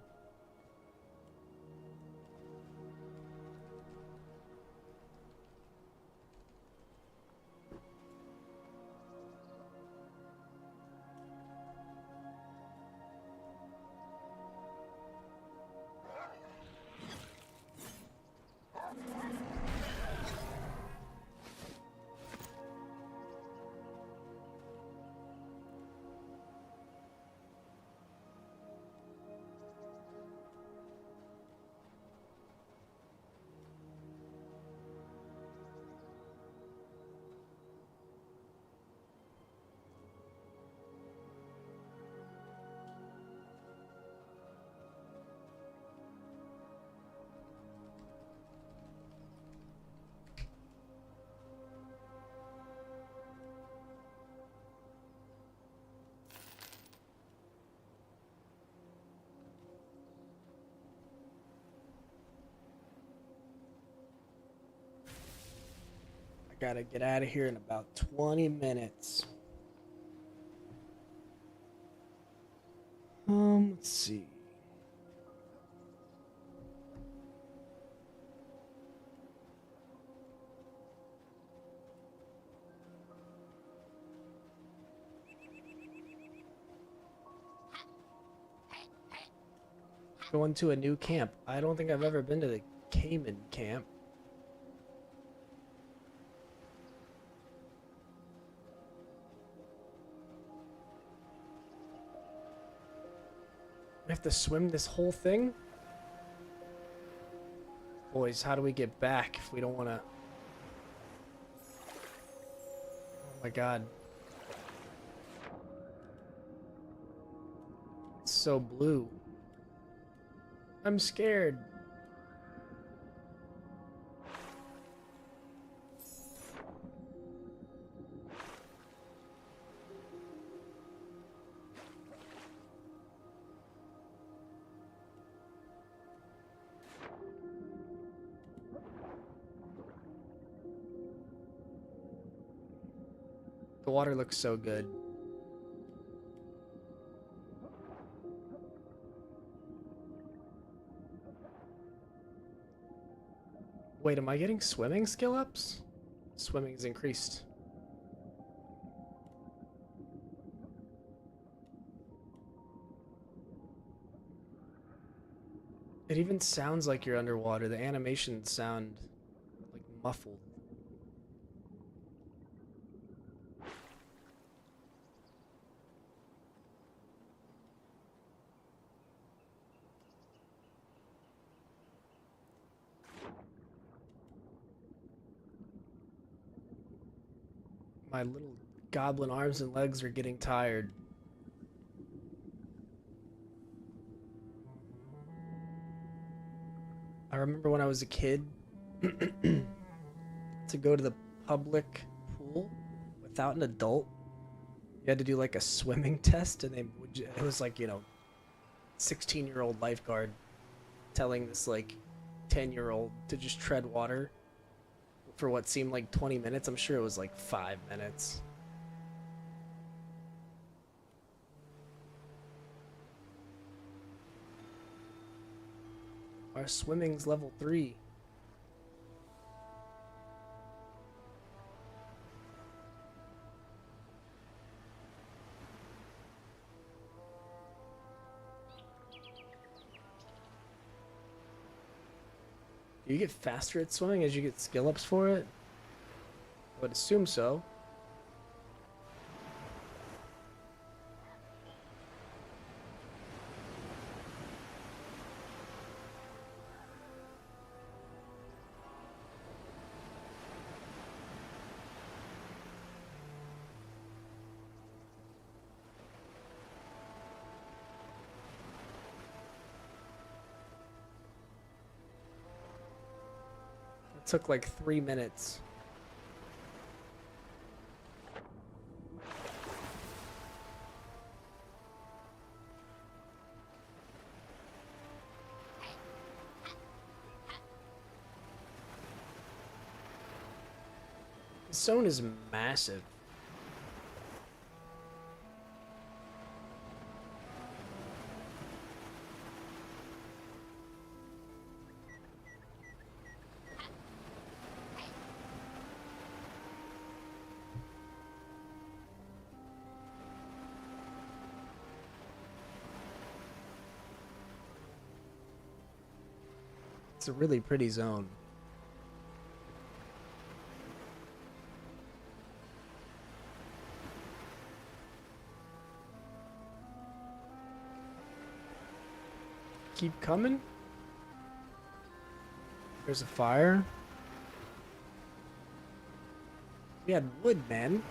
I gotta get out of here in about 20 minutes. Let's see. Going to a new camp. I don't think I've ever been to the Cayman camp. We have to swim this whole thing? Boys, how do we get back if we don't want to... Oh my god. It's so blue. I'm scared. The water looks so good. Wait, am I getting swimming skill ups? Swimming's increased. It even sounds like you're underwater. The animations sound like muffled. My little goblin arms and legs are getting tired. I remember when I was a kid to go to the public pool without an adult. You had to do like a swimming test, and it was like, 16-year-old lifeguard telling this like 10-year-old to just tread water for what seemed like 20 minutes. I'm sure it was like 5 minutes. Our swimming's level 3. Do you get faster at swimming as you get skill ups for it? I would assume so. It took like 3 minutes. The zone is massive. It's a really pretty zone. Keep coming. There's a fire. We had wood, man.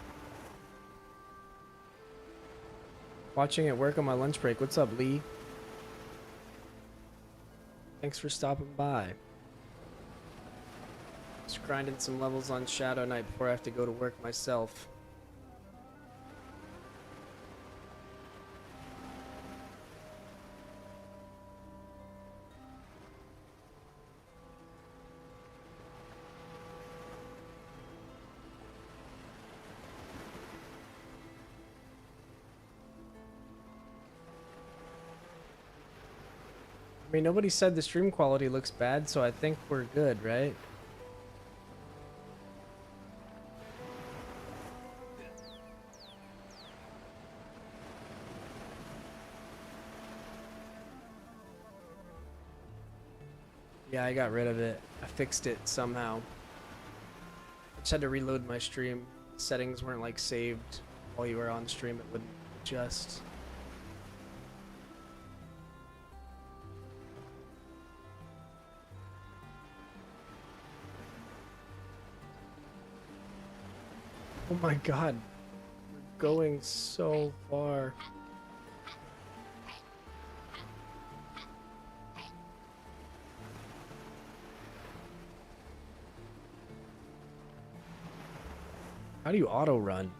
Watching it work on my lunch break. What's up, Lee? Thanks for stopping by. Just grinding some levels on Shadow Knight before I have to go to work myself. I mean, nobody said the stream quality looks bad, so I think we're good, right? Yeah, I got rid of it. I fixed it somehow. I just had to reload my stream. Settings weren't like saved while you were on stream. It wouldn't adjust. Oh my god. We're going so far. How do you auto run?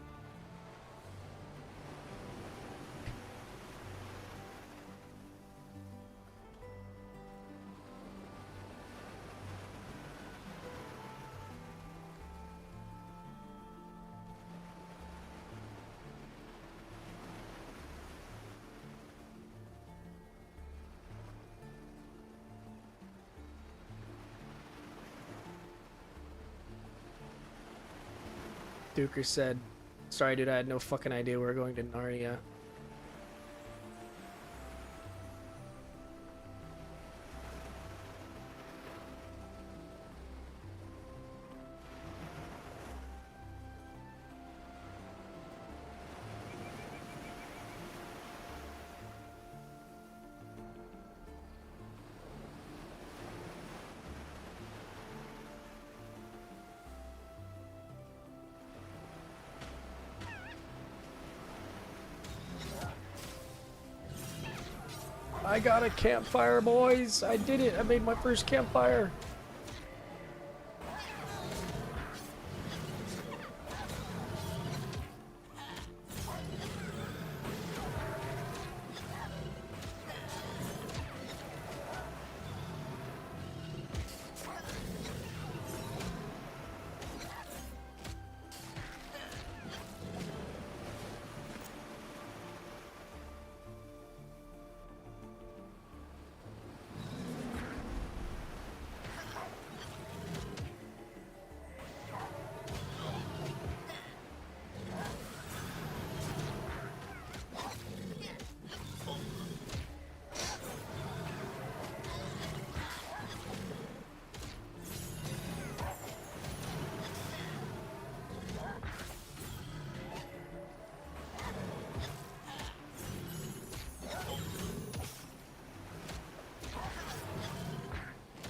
Duker said, sorry dude, I had no fucking idea we were going to Narnia. I got a campfire, boys. I did it. I made my first campfire.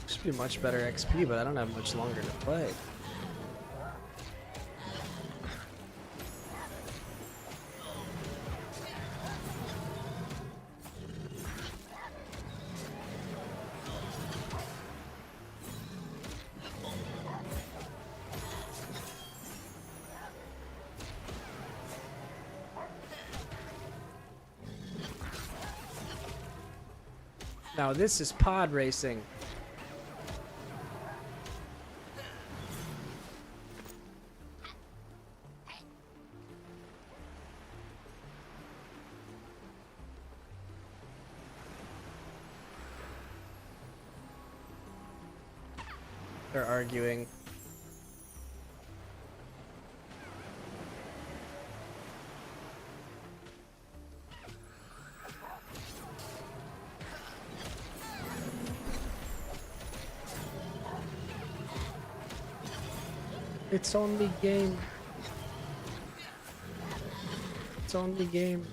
Should be much better XP, but I don't have much longer to play. Now this is pod racing. They're arguing. It's only game. It's only game.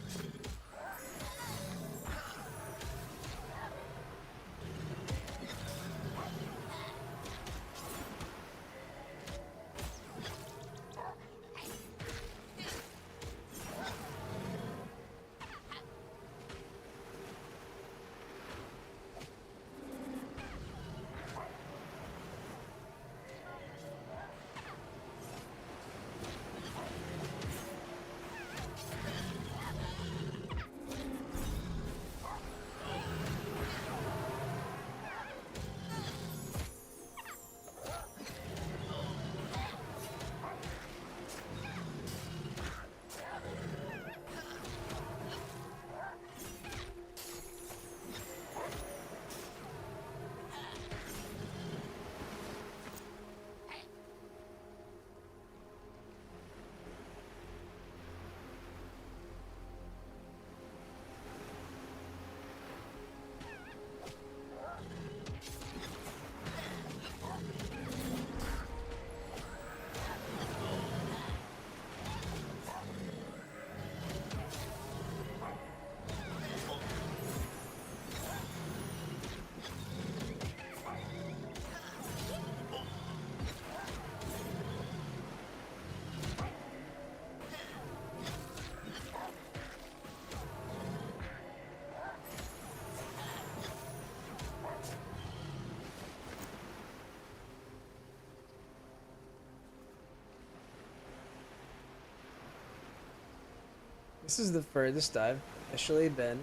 This is the furthest I've officially been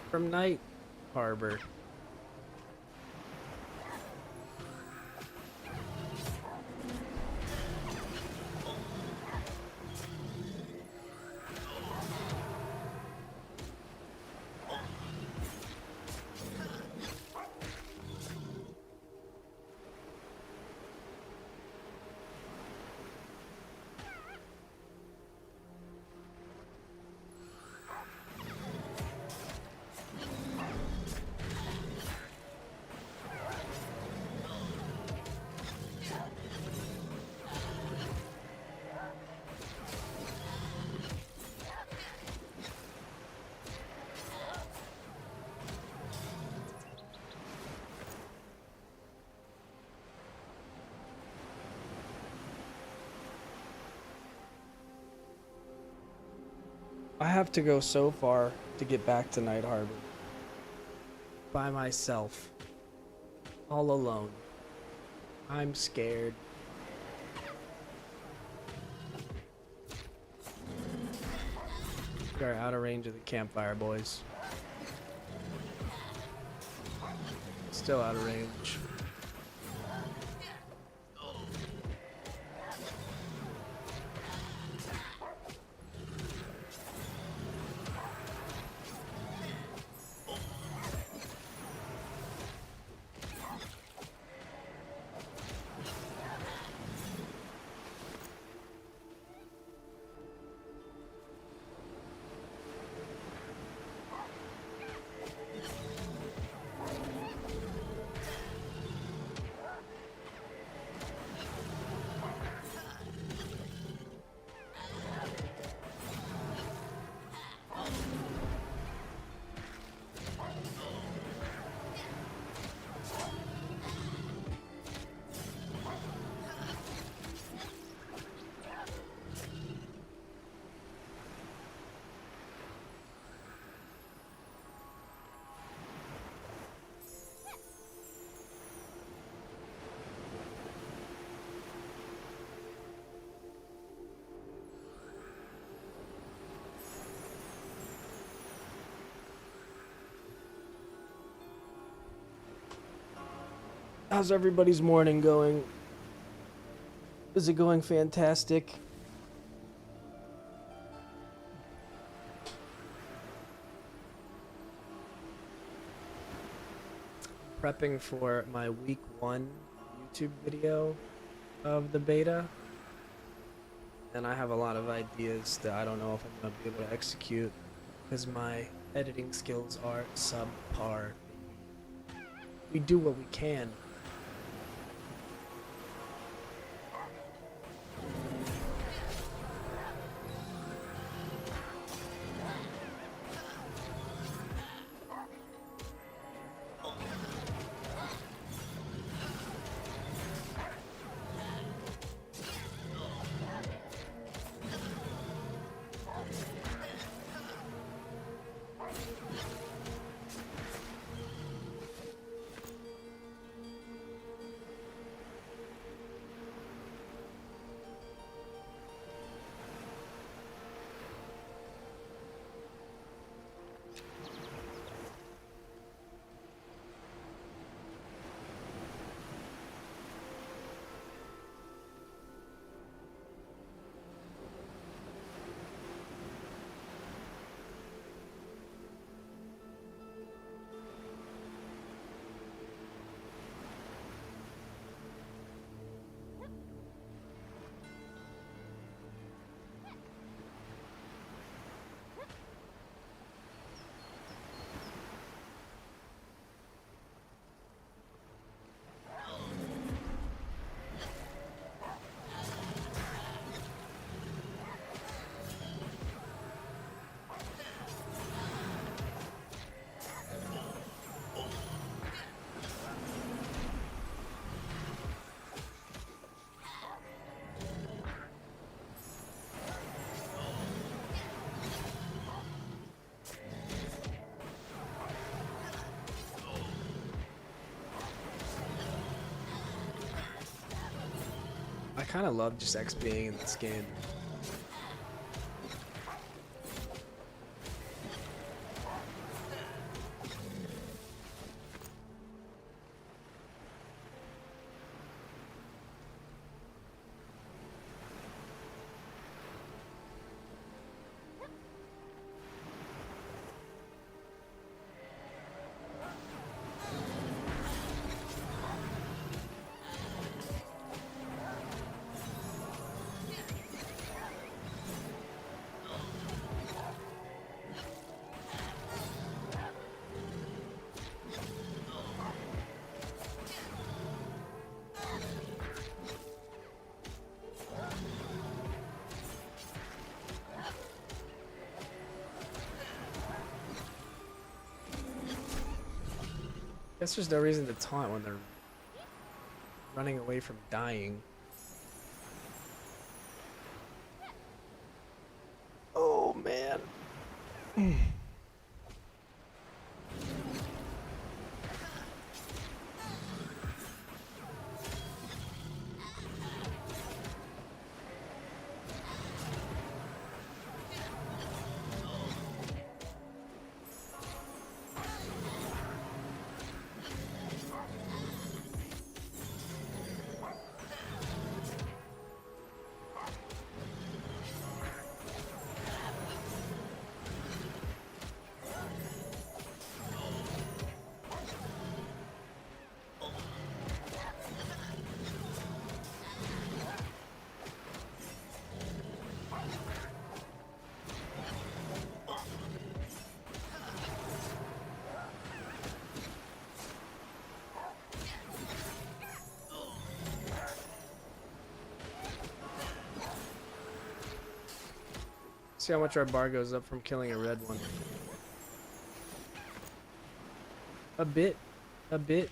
from Night Harbor. I have to go so far to get back to Night Harbor. By myself. All alone. I'm scared. We are out of range of the campfire, boys. Still out of range. How's everybody's morning going? Is it going fantastic? Prepping for my week 1 YouTube video of the beta. And I have a lot of ideas that I don't know if I'm going to be able to execute because my editing skills are subpar. We do what we can. I kind of love just XPing in this game. Guess there's no reason to taunt when they're running away from dying. Oh man. See how much our bar goes up from killing a red one. A bit. A bit.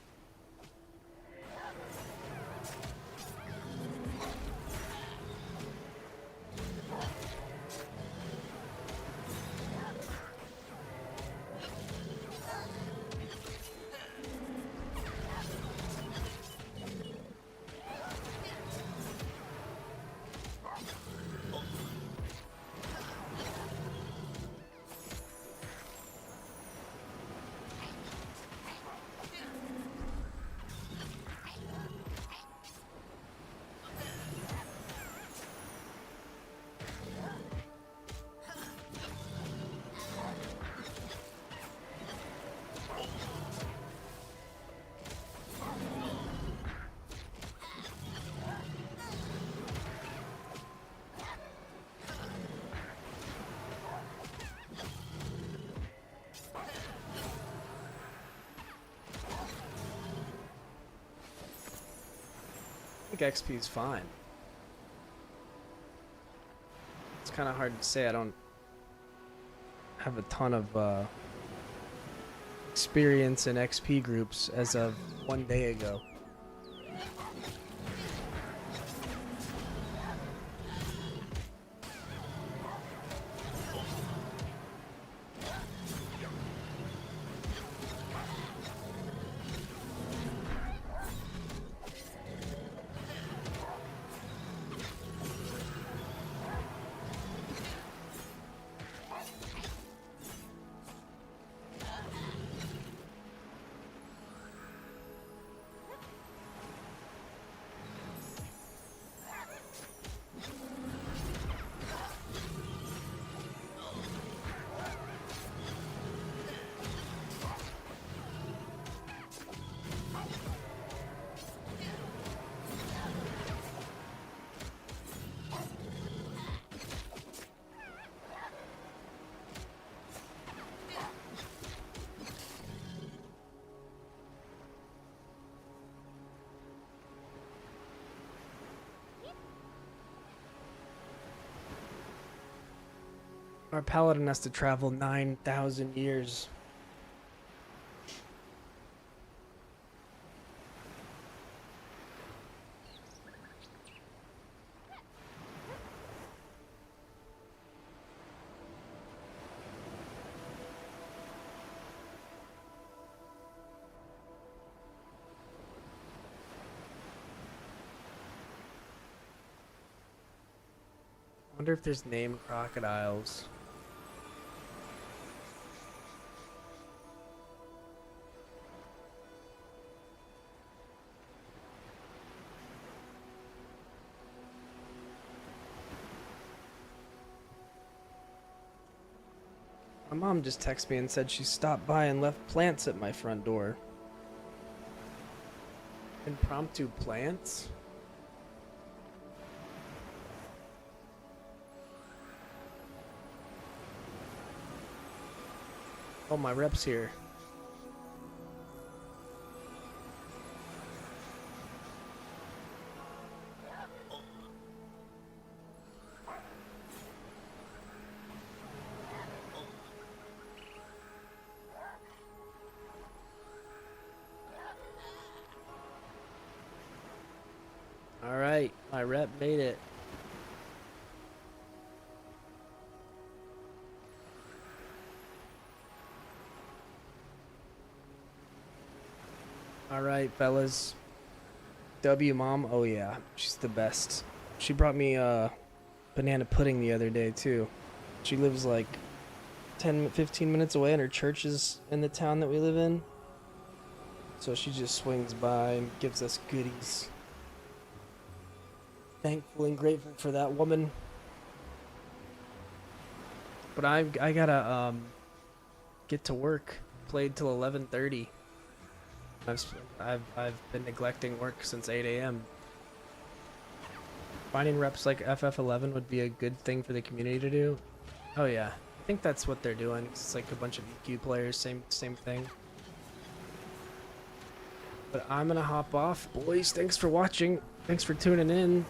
I think XP is fine. It's kind of hard to say. I don't have a ton of experience in XP groups as of 1 day ago. Our paladin has to travel 9,000 years. I wonder if there's named crocodiles. My mom just texted me and said she stopped by and left plants at my front door. Impromptu plants? Oh, my rep's here. Alright, my rep made it. All right, fellas. W mom, oh yeah, she's the best. She brought me banana pudding the other day too. She lives like 10, 15 minutes away, and her church is in the town that we live in. So she just swings by and gives us goodies. Thankful and grateful for that woman. But I gotta get to work. Played till 11:30. I've been neglecting work since 8 a.m. Finding reps like FF11 would be a good thing for the community to do. Oh yeah, I think that's what they're doing. It's like a bunch of EQ players, same thing. But I'm gonna hop off, boys. Thanks for watching. Thanks for tuning in.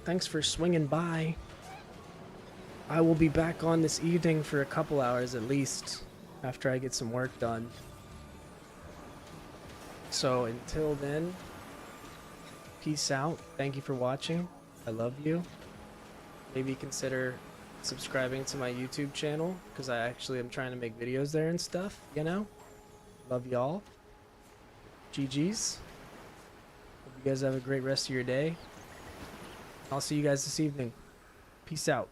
Thanks for swinging by. I will be back on this evening for a couple hours at least, after I get some work done. So until then, peace out. Thank you for watching. I love you. Maybe consider subscribing to my YouTube channel, because I actually am trying to make videos there and stuff, you know? Love y'all. GG's. Hope you guys have a great rest of your day. I'll see you guys this evening. Peace out.